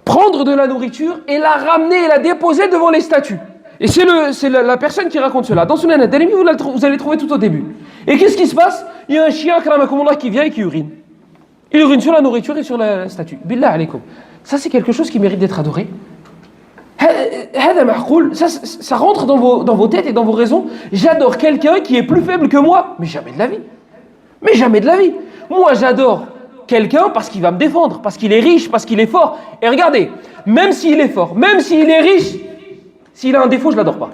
prendre de la nourriture et la ramener et la déposer devant les statues. Et c'est la personne qui raconte cela. Dans Sunan al-Darimi, vous allez trouver tout au début. Et qu'est-ce qui se passe? Il y a un chien, kramakumullah, qui vient et qui urine. Il urine sur la nourriture et sur la statue. Billah alaykum. Ça, c'est quelque chose qui mérite d'être adoré. Ça rentre dans vos têtes et dans vos raisons. J'adore quelqu'un qui est plus faible que moi. Mais jamais de la vie. Mais jamais de la vie. Moi, j'adore quelqu'un parce qu'il va me défendre, parce qu'il est riche, parce qu'il est fort. Et regardez, même s'il est fort, même s'il est riche, s'il a un défaut, je ne l'adore pas.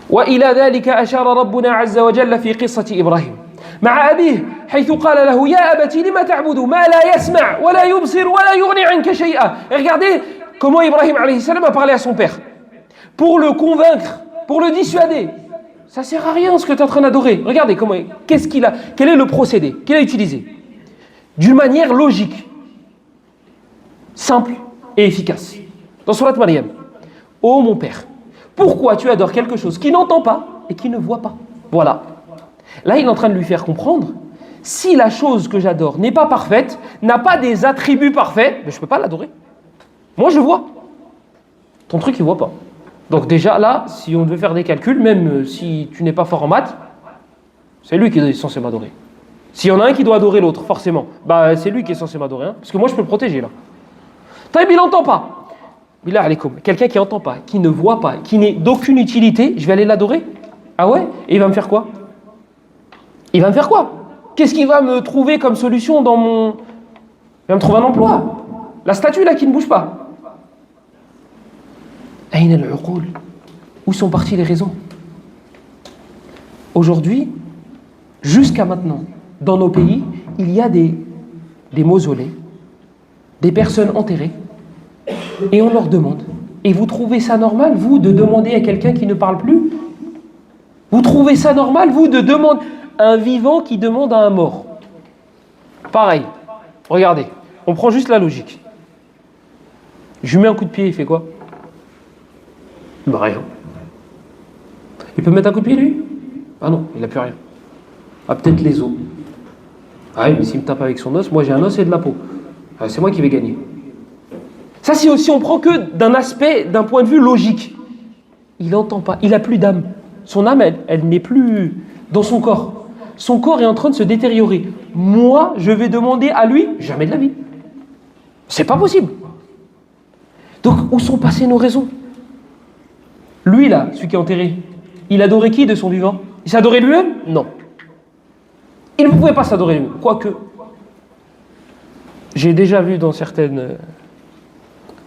وإلى ذلك أشار ربنا عز وجل في قصة إبراهيم مع أبيه حيث قال له يا أبت لم تعبد ما لا يسمع ولا يبصر ولا يغني عنك شيئا. Et regardez comment Ibrahim alayhi salam a parlé à son père pour le convaincre, pour le dissuader. Ça sert à rien ce que tu es en train d'adorer. Regardez quel est le procédé qu'il a utilisé d'une manière logique, simple et efficace. Dans Surat Maryam, ô mon père, pourquoi tu adores quelque chose qui n'entend pas et qui ne voit pas? Voilà. Là, il est en train de lui faire comprendre, si la chose que j'adore n'est pas parfaite, n'a pas des attributs parfaits, mais je ne peux pas l'adorer. Moi, je vois. Ton truc, il ne voit pas. Donc déjà, là, si on devait faire des calculs, même si tu n'es pas fort en maths, c'est lui qui est censé m'adorer. S'il y en a un qui doit adorer l'autre, forcément, c'est lui qui est censé m'adorer. Hein, parce que moi, je peux le protéger, là. Taïb, il n'entend pas. Billah alaykoum, quelqu'un qui n'entend pas, qui ne voit pas, qui n'est d'aucune utilité, je vais aller l'adorer? Ah ouais? Et il va me faire quoi? Il va me faire quoi? Qu'est-ce qu'il va me trouver comme solution dans mon... Il va me trouver un emploi. La statue là qui ne bouge pas. Aïn al-uqul. Où sont parties les raisons? Aujourd'hui, jusqu'à maintenant, dans nos pays, il y a des mausolées des personnes enterrées et on leur demande. Et vous trouvez ça normal, vous, de demander à quelqu'un qui ne parle plus? Vous trouvez ça normal, vous, de demander à un vivant qui demande à un mort? Pareil. Regardez, on prend juste la logique. Je lui mets un coup de pied, il fait quoi? Bah rien. Il peut mettre un coup de pied, lui? Ah non, il n'a plus rien. Ah, peut-être les os. Ah oui, mais s'il me tape avec son os, moi j'ai un os et de la peau. Ah, c'est moi qui vais gagner. Ça, si on prend que d'un aspect, d'un point de vue logique. Il n'entend pas, il n'a plus d'âme. Son âme, elle n'est plus dans son corps. Son corps est en train de se détériorer. Moi, je vais demander à lui, jamais de la vie. C'est pas possible. Donc, où sont passées nos raisons? Lui, là, celui qui est enterré, il adorait qui de son vivant? Il s'adorait lui-même? Non. Il ne pouvait pas s'adorer lui-même. Quoique, j'ai déjà vu dans certaines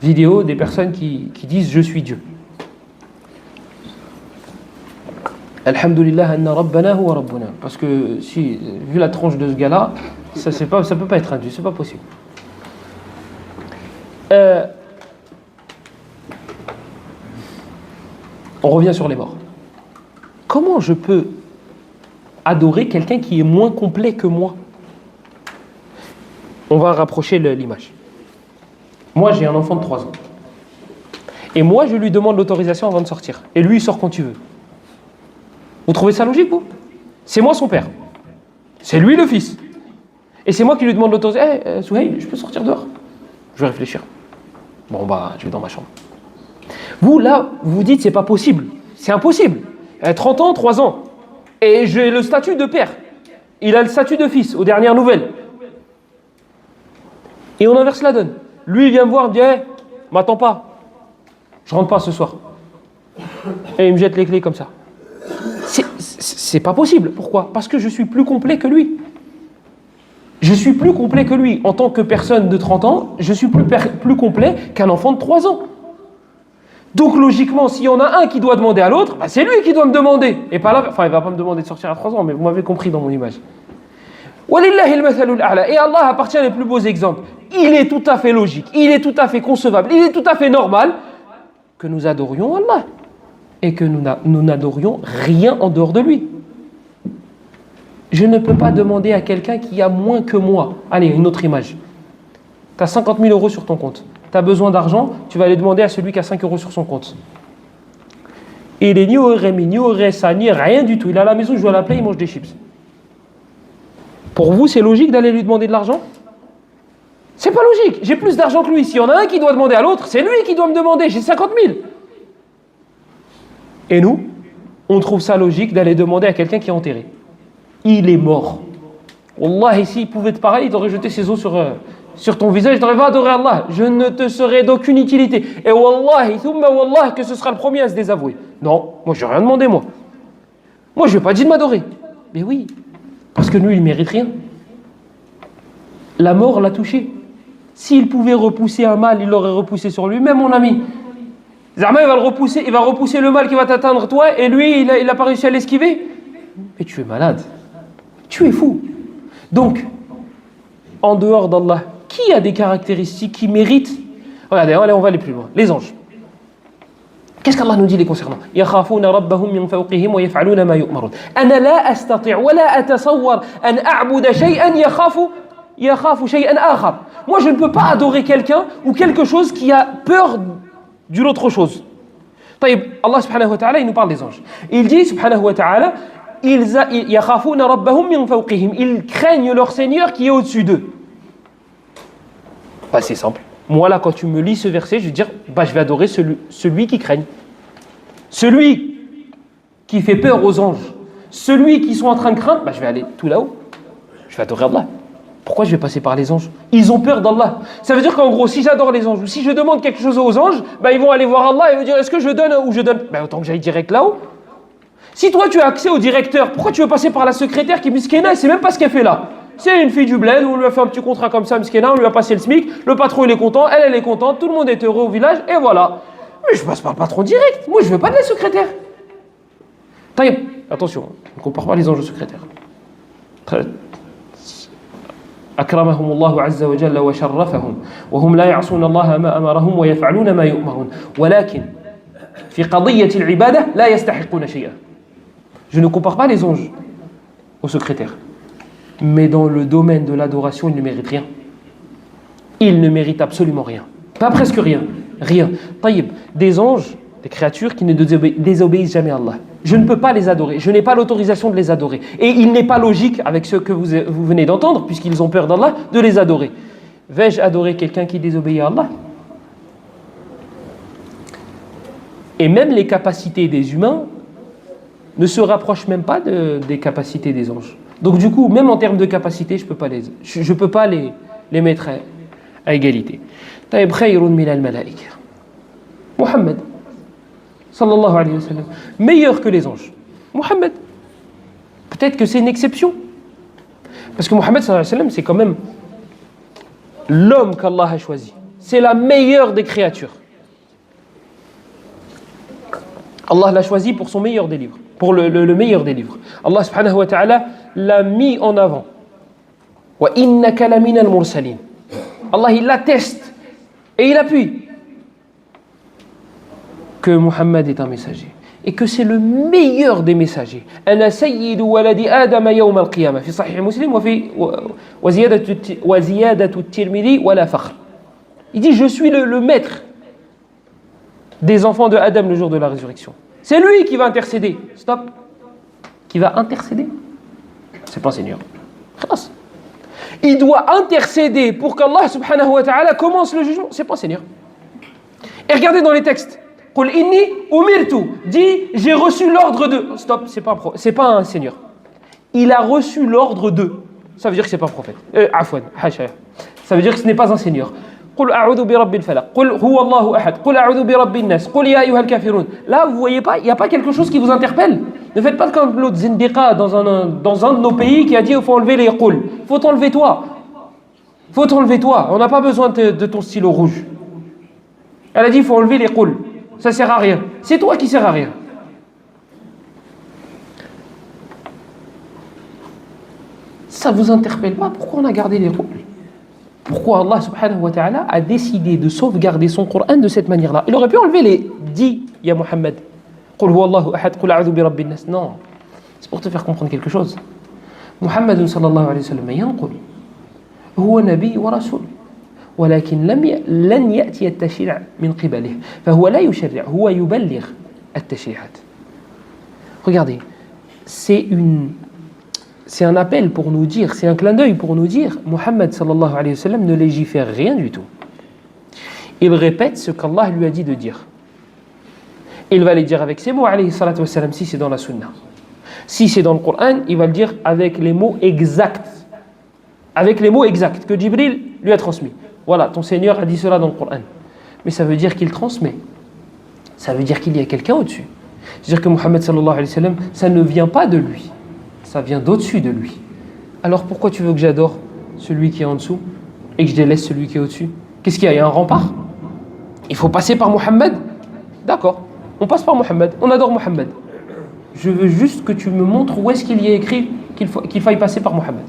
vidéos des personnes qui disent « Je suis Dieu ». Alhamdulillah anna rabbana huwa rabbuna. Parce que si, vu la tronche de ce gars-là, ça peut pas être un Dieu, c'est pas possible. On revient sur les morts. Comment je peux adorer quelqu'un qui est moins complet que moi? On va rapprocher l'image. Moi, j'ai un enfant de 3 ans. Et moi, je lui demande l'autorisation avant de sortir. Et lui, il sort quand tu veux. Vous trouvez ça logique, vous? C'est moi son père. C'est lui le fils. Et c'est moi qui lui demande l'autorisation. Hey, Souhail, je peux sortir dehors? Je vais réfléchir. Bon, bah, je vais dans ma chambre. Vous, là, vous vous dites, c'est pas possible. C'est impossible. 30 ans, 3 ans. Et j'ai le statut de père. Il a le statut de fils, aux dernières nouvelles. Et on inverse la donne. Lui, il vient me voir, il me dit, hey, m'attends pas. Je rentre pas ce soir. Et il me jette les clés comme ça. C'est pas possible. Pourquoi? Parce que je suis plus complet que lui. Je suis plus complet que lui. En tant que personne de 30 ans, je suis plus complet qu'un enfant de 3 ans. Donc logiquement, s'il y en a un qui doit demander à l'autre, bah c'est lui qui doit me demander. Et pas là, enfin, il va pas me demander de sortir à 3 ans, mais vous m'avez compris dans mon image. Et Allah appartient les plus beaux exemples. Il est tout à fait logique, il est tout à fait concevable, il est tout à fait normal que nous adorions Allah et que nous n'adorions rien en dehors de lui. Je ne peux pas demander à quelqu'un qui a moins que moi. Allez, une autre image. Tu as 50 000 euros sur ton compte. Tu as besoin d'argent, tu vas aller demander à celui qui a 5 euros sur son compte. Il est ni au RMI, ni au RSA, ni rien du tout. Il est à la maison, il joue à la play, il mange des chips. Pour vous, c'est logique d'aller lui demander de l'argent? C'est pas logique. J'ai plus d'argent que lui. S'il y en a un qui doit demander à l'autre, c'est lui qui doit me demander. J'ai 50 000. Et nous, on trouve ça logique d'aller demander à quelqu'un qui est enterré. Il est mort. Wallah, s'il pouvait te parler, il t'aurait jeté ses os sur ton visage, il t'aurait va adorer Allah. Je ne te serai d'aucune utilité. Et wallahi, thumma wallah, que ce sera le premier à se désavouer. Non, moi je n'ai rien demandé, moi. Moi je ne lui ai pas dit de m'adorer. Mais oui, parce que lui, il ne mérite rien. La mort l'a touché. S'il pouvait repousser un mal, il l'aurait repoussé sur lui-même, mon ami. Zama, il va repousser le mal qui va t'atteindre, toi, et lui, il n'a pas réussi à l'esquiver. Mais tu es malade. Tu es fou. Donc, en dehors d'Allah, qui a des caractéristiques qui méritent? Regardez, allez, on va aller plus loin. Les anges. Qu'est-ce qu'Allah nous dit les concernant? يَخَافُونَ رَبَّهُمْ مِنْ فَوْقِهِمْ وَيَفْعَلُونَ مَا يُؤْمَرُونَ أَنَا لَا أَسْتَطِيعُ وَلَا أَتَصَوَّرُ أَنْ أَعْبُدَ شَيْئًا يَخَافُ شَيْئًا آخَرَ. Moi, je ne peux pas adorer quelqu'un ou quelque chose qui a peur d'une autre chose. Allah subhanahu wa ta'ala, il nous parle des anges. Il dit subhanahu wa ta'ala, يَخَافُونَ رَبَّهُمْ مِنْ فَوْقِهِمْ. Ils craignent leur Seigneur qui est au-dessus d'eux. Bah, c'est simple. Moi, là, quand tu me lis ce verset, je vais dire, bah, je vais adorer celui qui craigne. Celui qui fait peur aux anges. Celui qui sont en train de craindre, bah, je vais aller tout là-haut. Je vais adorer Allah. Pourquoi je vais passer par les anges? Ils ont peur d'Allah. Ça veut dire qu'en gros, si j'adore les anges ou si je demande quelque chose aux anges, bah, ils vont aller voir Allah et me dire, est-ce que je donne ou je donne? Bah, autant que j'aille direct là-haut. Si toi, tu as accès au directeur, pourquoi tu veux passer par la secrétaire qui est miskena et c'est même pas ce qu'elle fait là? C'est une fille du bled, on lui a fait un petit contrat comme ça, miskena, on lui a passé le SMIC, le patron il est content, elle est contente, tout le monde est heureux au village, et voilà. Mais je passe par le patron direct, moi je veux pas de la secrétaire. Attention, on ne compare pas les anges aux secrétaires. أكرمهم الله عز وجل وشرفهم وهم لا يعصون الله ما أمرهم ويفعلون ما يؤمرون ولكن في قضية العبادة لا يستحقون شيئا. Je ne compare pas les anges aux secrétaires, mais dans le domaine de l'adoration, ils ne méritent rien. Ils ne méritent absolument rien. Pas presque rien. Rien. Taïb, des anges, des créatures qui ne désobéissent jamais à Allah. Je ne peux pas les adorer. Je n'ai pas l'autorisation de les adorer. Et il n'est pas logique, avec ceux que vous venez d'entendre, puisqu'ils ont peur d'Allah, de les adorer. Vais-je adorer quelqu'un qui désobéit à Allah? Et même les capacités des humains ne se rapprochent même pas des capacités des anges. Donc du coup, même en termes de capacité, je ne peux pas les mettre à égalité. طيب خير من الملائكة. Muhammad sallallahu alayhi wa sallam, meilleur que les anges. Muhammad, peut-être que c'est une exception. Parce que Muhammad sallallahu alayhi wa sallam, c'est quand même l'homme qu'Allah a choisi. C'est la meilleure des créatures. Allah l'a choisi pour son meilleur des livres, pour le meilleur des livres. Allah subhanahu wa ta'ala l'a mis en avant. Wa innaka lamina al-mursalin. Allah il l'atteste et il appuie que Muhammad est un messager et que c'est le meilleur des messagers. Ana sayyidu waladi Adam yawm al-qiyamah fi sahih Muslim wa ziyadatu at-Tirmidhi wa la fakhr. Il dit je suis le maître des enfants de Adam le jour de la résurrection. C'est lui qui va intercéder. Stop. Qui va intercéder? C'est pas Seigneur. Il doit intercéder pour qu'Allah subhanahu wa ta'ala commence le jugement. C'est pas Seigneur. Et regardez dans les textes. Qul inni umirtu. Dit j'ai reçu l'ordre de. Stop, c'est pas un Seigneur. Il a reçu l'ordre de. Ça veut dire que c'est pas un prophète. Afwan, hasha. Ça veut dire que ce n'est pas un Seigneur. قل أعوذ برب الفلق قل هو الله أحد قل أعوذ برب الناس قل يا أيها الكافرون. Là vous voyez pas, il n'y a pas quelque chose qui vous interpelle. Ne faites pas comme l'autre zindiqa dans un de nos pays qui a dit il faut enlever les qul. Faut t'enlever toi. On n'a pas besoin de ton stylo rouge. Elle a dit il faut enlever les qul. Ça sert à rien. C'est toi qui sers à rien. Ça vous interpelle pas? Pourquoi on a gardé les qul? Pourquoi Allah subhanahu wa ta'ala a décidé de sauvegarder son Coran de cette manière-là? Il aurait pu enlever les dis, ya Muhammad. Qul huwa Allahu ahad, qul a'udhu bi rabbin nas. Non, c'est pour te faire comprendre quelque chose. Muhammad sallallahu alayhi wa sallam yanqul. Huwa nabi wa rasul. ولكن لن يأتي التشريع من قبله فهو لا يشرع هو يبلغ التشريعات. Regardez, c'est un appel pour nous dire, c'est un clin d'œil pour nous dire, Muhammad sallallahu alayhi wa sallam ne légifère rien du tout. Il répète ce qu'Allah lui a dit de dire. Il va les dire avec ses mots, alayhi salatu wa sallam, si c'est dans la sunna. Si c'est dans le Coran, il va le dire avec les mots exacts. Avec les mots exacts que Jibril lui a transmis. Voilà, ton Seigneur a dit cela dans le Coran. Mais ça veut dire qu'il transmet. Ça veut dire qu'il y a quelqu'un au-dessus. C'est-à-dire que Muhammad sallallahu alayhi wa sallam, ça ne vient pas de lui. Ça vient d'au-dessus de lui. Alors pourquoi tu veux que j'adore celui qui est en dessous et que je délaisse celui qui est au-dessus? Qu'est-ce qu'il y a? Il y a un rempart? Il faut passer par Muhammad? D'accord, on passe par Muhammad, on adore Muhammad. Je veux juste que tu me montres où est-ce qu'il y a écrit qu'il faille passer par Muhammad.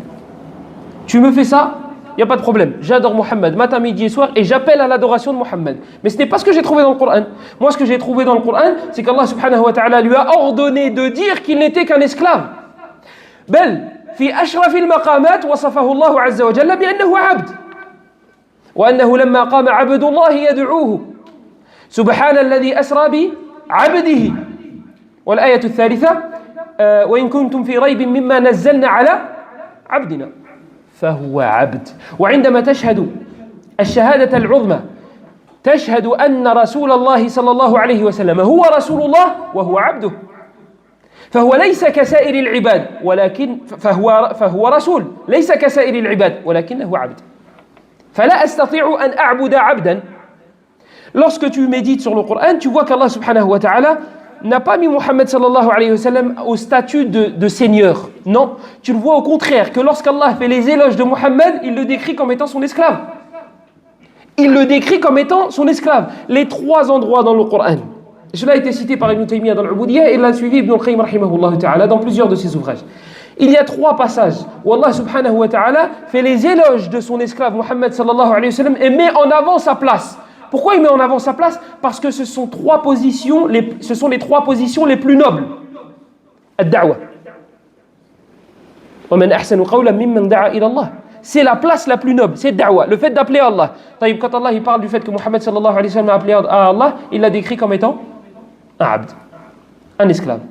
Tu me fais ça, il n'y a pas de problème. J'adore Muhammad matin, midi et soir et j'appelle à l'adoration de Muhammad. Mais ce n'est pas ce que j'ai trouvé dans le Coran. Moi, ce que j'ai trouvé dans le Coran, c'est qu'Allah subhanahu wa ta'ala lui a ordonné de dire qu'il n'était qu'un esclave. بل في أشرف المقامات وصفه الله عز وجل بأنه عبد وأنه لما قام عبد الله يدعوه سبحان الذي أسرى بعبده. والآية الثالثة وإن كنتم في ريب مما نزلنا على عبدنا فهو عبد. وعندما تشهد الشهادة العظمى تشهد أن رسول الله صلى الله عليه وسلم هو رسول الله وهو عبده. فهو ليس كسائر العباد ولكن فهو رسول ليس كسائر العباد ولكنه عبد. فلا أستطيع أن أعبد عبدا. Lorsque tu médites sur le Coran, tu vois qu'Allah subhanahu wa ta'ala n'a pas mis Muhammad sallallahu alayhi wa sallam au statut de seigneur. Non, tu le vois au contraire, que lorsqu'Allah fait les éloges de Muhammad, il le décrit comme étant son esclave. Il le décrit comme étant son esclave. Les trois endroits dans le Coran. Cela a été cité par Ibn Taymiyyah dans l'Uboudiyya et l'a suivi Ibn al-Qayyim rahimahullah ta'ala dans plusieurs de ses ouvrages. Il y a 3 passages où Allah subhanahu wa ta'ala fait les éloges de son esclave Muhammad sallallahu alayhi wa sallam et met en avant sa place. Pourquoi il met en avant sa place? Parce que ce sont les 3 positions les plus nobles. Ad-da'wa. Wa man ahsanu qawlan mimman da'a ila Allah. C'est la place la plus noble, c'est da'wa, le fait d'appeler Allah. Quand Allah il parle du fait que Muhammad sallallahu alayhi wa sallam a appelé à Allah, il l'a décrit comme étant un abd, un esclave.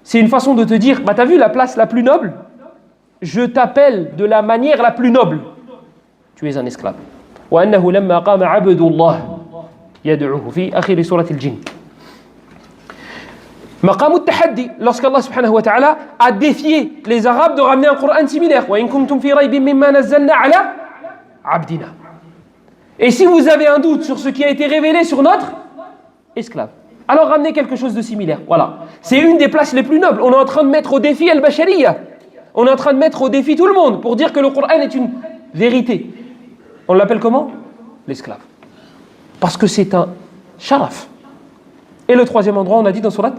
C'est une façon de te dire, t'as vu la place la plus noble? Je t'appelle de la manière la plus noble. Tu es un esclave. وأنه لما قام عبد الله يدعوه في آخر سورة الجن. مقام التحدي, lorsqu'Allah subhanahu wa ta'ala a défié les Arabes de ramener un Coran similaire. وإن كنتم في ريب مما نزلنا على عبدنا. Et si vous avez un doute sur ce qui a été révélé sur notre esclave, alors ramenez quelque chose de similaire. Voilà. C'est une des places les plus nobles. On est en train de mettre au défi al-bashariya. On est en train de mettre au défi tout le monde pour dire que le Coran est une vérité. On l'appelle comment? L'esclave. Parce que c'est un sharaf. Et le 3e endroit, on a dit dans Surat?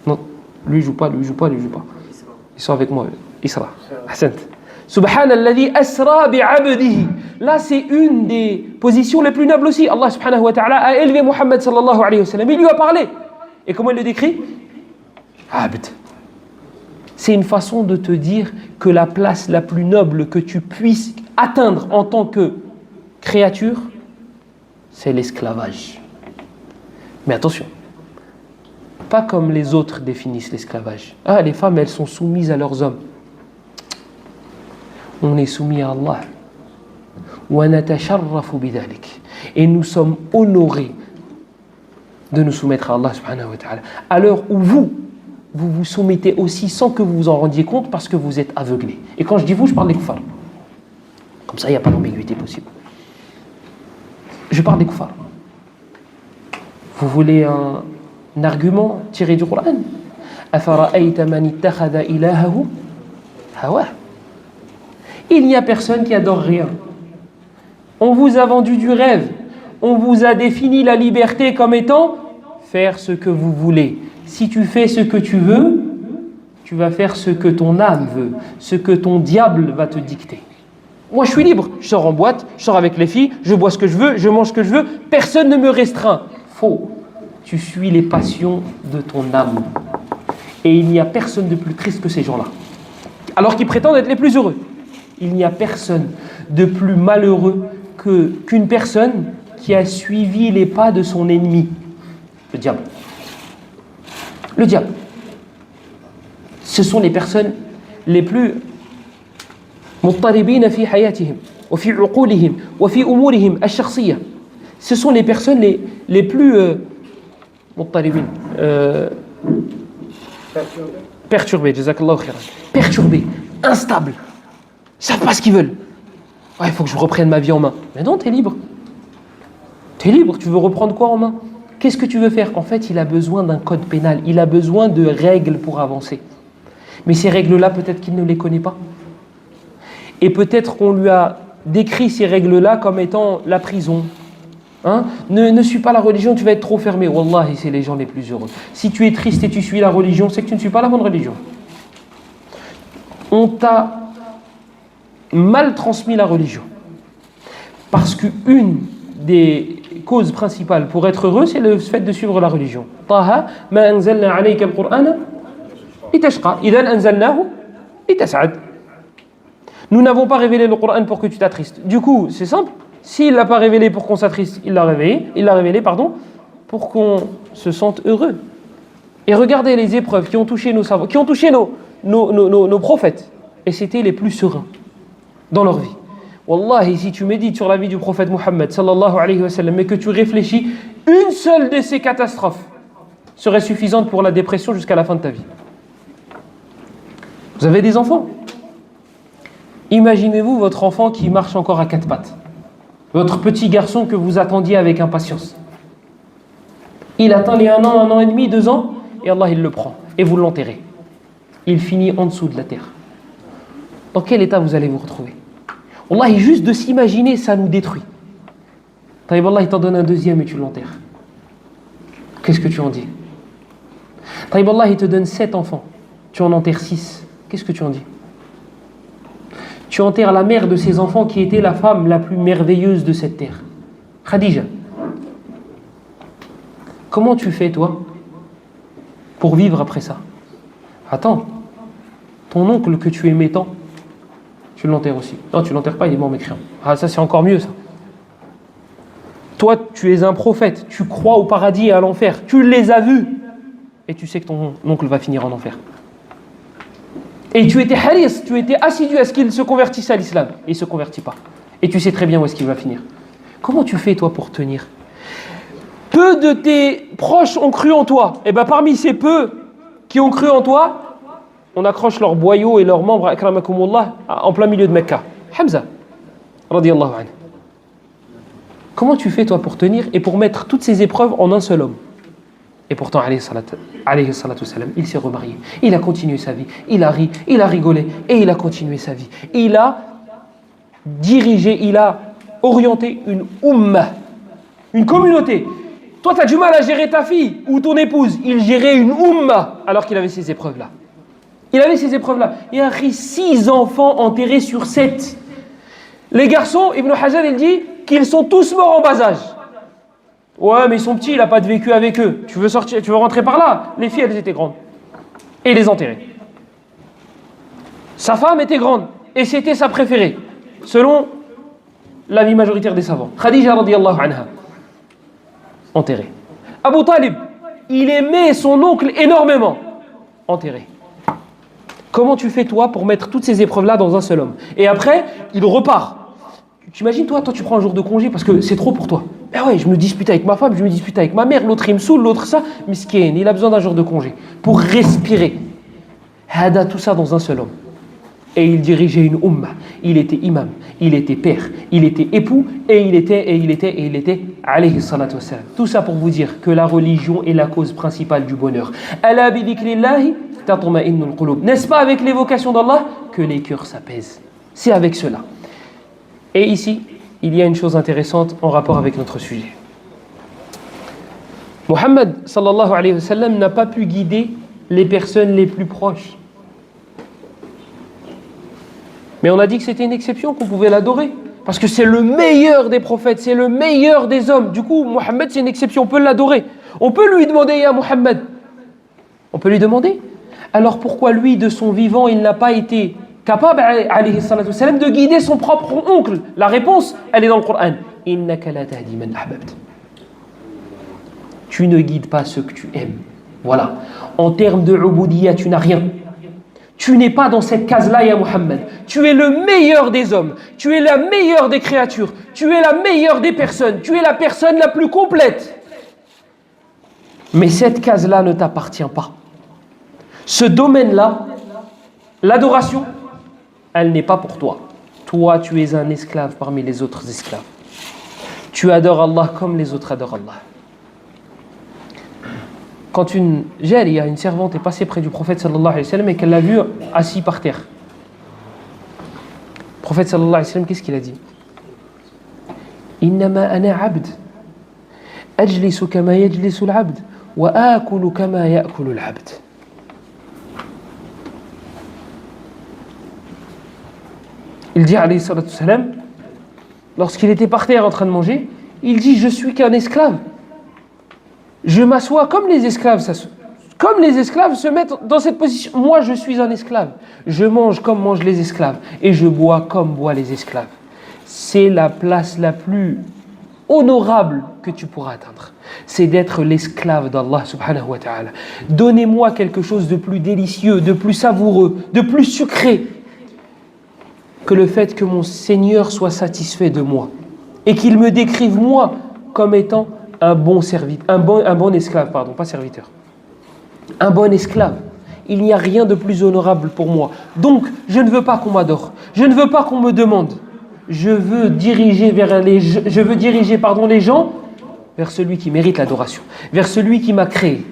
Non, lui il joue pas. Ils sont avec moi. Isra. Hassan. Subhanalladhi asra bi'abdihi. Là, c'est une des positions les plus nobles aussi. Allah subhanahu wa ta'ala a élevé Muhammad sallallahu alayhi wa sallam. Il lui a parlé. Et comment il le décrit? Abd. C'est une façon de te dire que la place la plus noble que tu puisses atteindre en tant que créature, c'est l'esclavage. Mais attention, pas comme les autres définissent l'esclavage. Les femmes, elles sont soumises à leurs hommes. On est soumis à Allah. Et nous sommes honorés de nous soumettre à Allah subhanahu wa ta'ala. À l'heure où vous vous soumettez aussi sans que vous vous en rendiez compte parce que vous êtes aveuglés. Et quand je dis vous, je parle des koufars. Comme ça, il n'y a pas d'ambiguïté possible. Je parle des koufars. Vous voulez un argument tiré du Coran? Afara'ayta man ittakhadha ilahahu hawa. Il n'y a personne qui adore rien. On vous a vendu du rêve. On vous a défini la liberté comme étant faire ce que vous voulez. Si tu fais ce que tu veux, tu vas faire ce que ton âme veut, ce que ton diable va te dicter. Moi, je suis libre. Je sors en boîte, je sors avec les filles, je bois ce que je veux, je mange ce que je veux. Personne ne me restreint. Faux. Tu suis les passions de ton âme. Et il n'y a personne de plus triste que ces gens-là. Alors qu'ils prétendent être les plus heureux. Il n'y a personne de plus malheureux qu'une personne qui a suivi les pas de son ennemi, le diable. Le diable. Ce sont les personnes les plus مضطربين في حياتهم وفي عقولهم وفي أمورهم الشخصية. Ce sont les personnes les plus مضطربين perturbées, jazakallahu khairan. Perturbées, instables. Ils ne savent pas ce qu'ils veulent. Il faut que je reprenne ma vie en main. Mais non, tu es libre. Tu es libre, tu veux reprendre quoi en main? Qu'est-ce que tu veux faire? En fait, il a besoin d'un code pénal. Il a besoin de règles pour avancer. Mais ces règles-là, peut-être qu'il ne les connaît pas. Et peut-être qu'on lui a décrit ces règles-là comme étant la prison. Ne suis pas la religion, tu vas être trop fermé. Wallahi, c'est les gens les plus heureux. Si tu es triste et tu suis la religion, c'est que tu ne suis pas la bonne religion. On t'a mal transmis la religion. Parce qu'une des causes principales pour être heureux, c'est le fait de suivre la religion. Taha, ma anzalna alayka al-Qur'ana litashqa, idhan anzalnahu litas'ad. Nous n'avons pas révélé le Coran pour que tu t'attristes. Du coup, c'est simple. S'il ne l'a pas révélé pour qu'on s'attriste, il l'a révélé, pour qu'on se sente heureux. Et regardez les épreuves qui ont touché nos savants, qui ont touché nos prophètes. Et c'était les plus sereins dans leur vie. Wallahi, si tu médites sur la vie du prophète Muhammad sallallahu alayhi wa sallam et que tu réfléchis, une seule de ces catastrophes serait suffisante pour la dépression jusqu'à la fin de ta vie. Vous avez des enfants? Imaginez-vous votre enfant qui marche encore à 4 pattes. Votre petit garçon que vous attendiez avec impatience. Il atteint les 1 an et demi, 2 ans, et Allah il le prend, et vous l'enterrez. Il finit en dessous de la terre. Dans quel état vous allez vous retrouver? Wallahi, juste de s'imaginer, ça nous détruit. Taïb, Allah il t'en donne un deuxième et tu l'enterres. Qu'est-ce que tu en dis? Taïb, Allah il te donne 7 enfants. tu en enterres 6. Qu'est-ce que tu en dis? Tu enterres la mère de ses enfants qui était la femme la plus merveilleuse de cette terre, Khadija. Comment tu fais, toi, pour vivre après ça? Attends, ton oncle que tu aimais tant, tu l'enterres aussi. Non, tu l'enterres pas, il est mort mécréant. Ah, ça c'est encore mieux, ça. Toi, tu es un prophète, tu crois au paradis et à l'enfer, tu les as vus, et tu sais que ton oncle va finir en enfer. Et tu étais haris, tu étais assidu à ce qu'il se convertisse à l'islam, et il ne se convertit pas. Et tu sais très bien où est-ce qu'il va finir. Comment tu fais, toi, pour tenir? Peu de tes proches ont cru en toi. Et bien parmi ces peu qui ont cru en toi, on accroche leurs boyaux et leurs membres, akramakumullah, en plein milieu de Mecca. Hamza, radiyallahu anhu. Comment tu fais, toi, pour tenir et pour mettre toutes ces épreuves en un seul homme? Et pourtant, alayhi salatu salam, il s'est remarié. Il a continué sa vie. Il a ri, il a rigolé et il a continué sa vie. Il a dirigé, il a orienté une ummah, une communauté. Toi, tu as du mal à gérer ta fille ou ton épouse. Il gérait une ummah alors qu'il avait ces épreuves-là. Il avait ces épreuves-là. Il a 6 enfants enterrés sur 7. Les garçons, Ibn Hajar, il dit qu'ils sont tous morts en bas âge. Ouais, mais ils sont petits, il n'a pas de vécu avec eux. Tu veux sortir, tu veux rentrer par là? Les filles, elles étaient grandes. Et il les enterrait. Sa femme était grande. Et c'était sa préférée. Selon l'avis majoritaire des savants. Khadija radiyallahu anha. Enterré. Abu Talib, il aimait son oncle énormément. Enterré. Comment tu fais, toi, pour mettre toutes ces épreuves-là dans un seul homme? Et après, il repart. T'imagines, toi, tu prends un jour de congé parce que c'est trop pour toi. Ben ouais, je me dispute avec ma femme, je me dispute avec ma mère, l'autre il me saoule, l'autre ça. Miskin, il a besoin d'un jour de congé pour respirer. Hada, tout ça dans un seul homme. Et il dirigeait une ummah. Il était imam, il était père, il était époux, et il était, alayhi salatu wassalam. Tout ça pour vous dire que la religion est la cause principale du bonheur. Ala bi dhikrillahi tatma'innul qulub. N'est-ce pas avec l'évocation d'Allah que les cœurs s'apaisent? C'est avec cela. Et ici, il y a une chose intéressante en rapport avec notre sujet. Muhammad sallallahu alayhi wa sallam n'a pas pu guider les personnes les plus proches. Mais on a dit que c'était une exception, qu'on pouvait l'adorer. Parce que c'est le meilleur des prophètes, c'est le meilleur des hommes. Du coup, Muhammad, c'est une exception, on peut l'adorer. On peut lui demander, ya Muhammad. On peut lui demander. Alors pourquoi lui, de son vivant, il n'a pas été capable, alayhi salatu wassalam, de guider son propre oncle? La réponse, elle est dans le Coran. Innaka la tahdi man ahbabt. Tu ne guides pas ceux que tu aimes. Voilà. En termes de ubudiyya, tu n'as rien. Tu n'es pas dans cette case-là, ya Muhammad. Tu es le meilleur des hommes. Tu es la meilleure des créatures. Tu es la meilleure des personnes. Tu es la personne la plus complète. Mais cette case-là ne t'appartient pas. Ce domaine-là, l'adoration, elle n'est pas pour toi. Toi, tu es un esclave parmi les autres esclaves. Tu adores Allah comme les autres adorent Allah. Quand une jariya, une servante, est passée près du prophète sallallahu alayhi wa sallam et qu'elle l'a vu assis par terre, le prophète sallallahu alayhi wa sallam, qu'est-ce qu'il a dit? Innama ana abd, ajlisu kama yajlisu al-abd, wa akulu kama ya'kulu al-abd. Il dit alayhi salatu wa sallam, lorsqu'il était par terre en train de manger, il dit: je suis qu'un esclave. Je m'assois comme les esclaves se mettent dans cette position. Moi, je suis un esclave. Je mange comme mangent les esclaves. Et je bois comme boivent les esclaves. C'est la place la plus honorable que tu pourras atteindre. C'est d'être l'esclave d'Allah subhanahu wa ta'ala. Donnez-moi quelque chose de plus délicieux, de plus savoureux, de plus sucré que le fait que mon Seigneur soit satisfait de moi. Et qu'il me décrive moi comme étant un bon serviteur, un bon esclave, pardon, pas serviteur. Un bon esclave. Il n'y a rien de plus honorable pour moi. Donc, je ne veux pas qu'on m'adore. Je ne veux pas qu'on me demande. Je veux diriger les gens vers celui qui mérite l'adoration, vers celui qui m'a créé,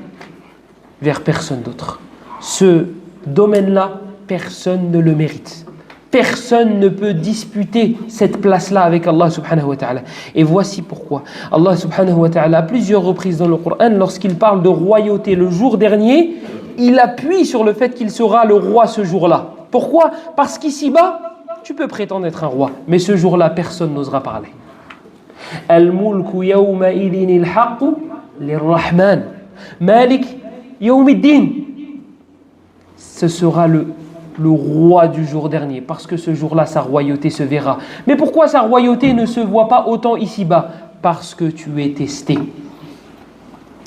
vers personne d'autre. Ce domaine-là, personne ne le mérite. Personne ne peut disputer cette place-là avec Allah subhanahu wa ta'ala. Et voici pourquoi. Allah subhanahu wa ta'ala, à plusieurs reprises dans le Coran, lorsqu'il parle de royauté le jour dernier, il appuie sur le fait qu'il sera le roi ce jour-là. Pourquoi? Parce qu'ici-bas, tu peux prétendre être un roi, mais ce jour-là, personne n'osera parler. Al-mulku yawma idhin al-haqqu lir-Rahman. Malik yawmiddin. Ce sera le roi du jour dernier, parce que ce jour-là, sa royauté se verra. Mais pourquoi sa royauté ne se voit pas autant ici-bas? Parce que tu es testé.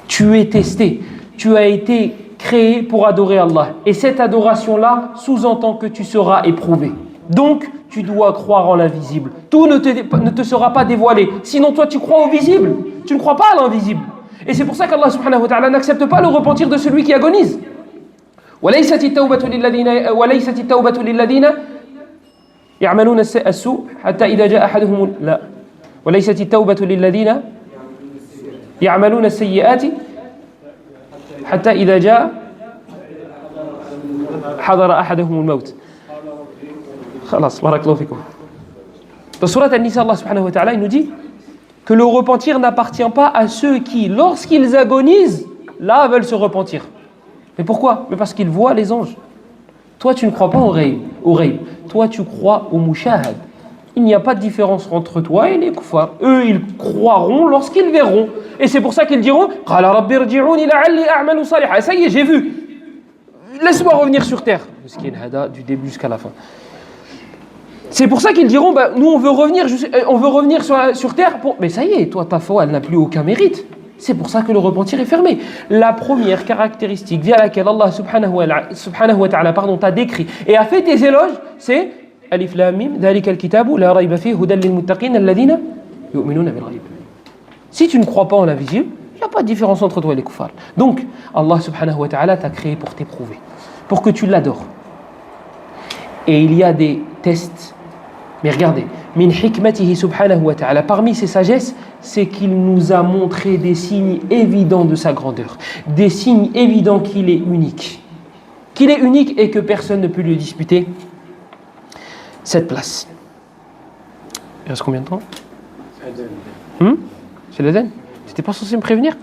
Tu es testé. Tu as été créé pour adorer Allah. Et cette adoration-là sous-entend que tu seras éprouvé. Donc, tu dois croire en l'invisible. Tout ne te sera pas dévoilé. Sinon, toi, tu crois au visible. Tu ne crois pas à l'invisible. Et c'est pour ça qu'Allah subhanahu wa ta'ala n'accepte pas le repentir de celui qui agonise. وليست التوبة للذين يعملون السوء حتى إذا جاء أحدهم لا وليست التوبة للذين يعملون السيئات حتى إذا جاء حضر أحدهم الموت. خلاص بارك الله فيكم. Dans Surat An-Nisa, Allah subhanahu wa ta'ala, il nous dit que le repentir n'appartient pas à ceux qui, lorsqu'ils agonisent, là veulent se repentir. Mais pourquoi? Mais parce qu'ils voient les anges. Toi, tu ne crois pas au ghaib. Toi, tu crois au mushahad. Il n'y a pas de différence entre toi et les kuffars. Eux, ils croiront lorsqu'ils verront. Et c'est pour ça qu'ils diront Qala rabbi irji'uni la'alli a'malu salihan. Ça y est, j'ai vu. Laisse-moi revenir sur terre. Ce qui est hada du début jusqu'à la fin. C'est pour ça qu'ils diront nous, on veut revenir sur terre. Mais ça y est, toi, ta foi, elle n'a plus aucun mérite. C'est pour ça que le repentir est fermé. La première caractéristique via laquelle Allah subhanahu wa ta'ala t'a décrit et a fait tes éloges, c'est Alif Lam Mim, dhalika al-kitabu la rayba fihi hudan lil muttaqin alladhina yu'minuna bil ghayb. Si tu ne crois pas en l'invisible, il n'y a pas de différence entre toi et les kuffars. Donc, Allah subhanahu wa ta'ala t'a créé pour t'éprouver, pour que tu l'adores. Et il y a des tests. Mais regardez, min hikmatihi subhanahu wa ta'ala, parmi ses sagesses, c'est qu'il nous a montré des signes évidents de sa grandeur, des signes évidents qu'il est unique et que personne ne peut lui disputer cette place. Il reste combien de temps? C'est l'Aden. Tu n'étais pas censé me prévenir?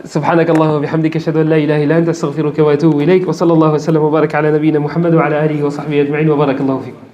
سبحانك اللهم وبحمدك اشهد ان لا اله الا انت استغفرك واتوب اليك وصلى الله وسلم وبارك على نبينا محمد وعلى اله وصحبه اجمعين وبارك الله فيكم.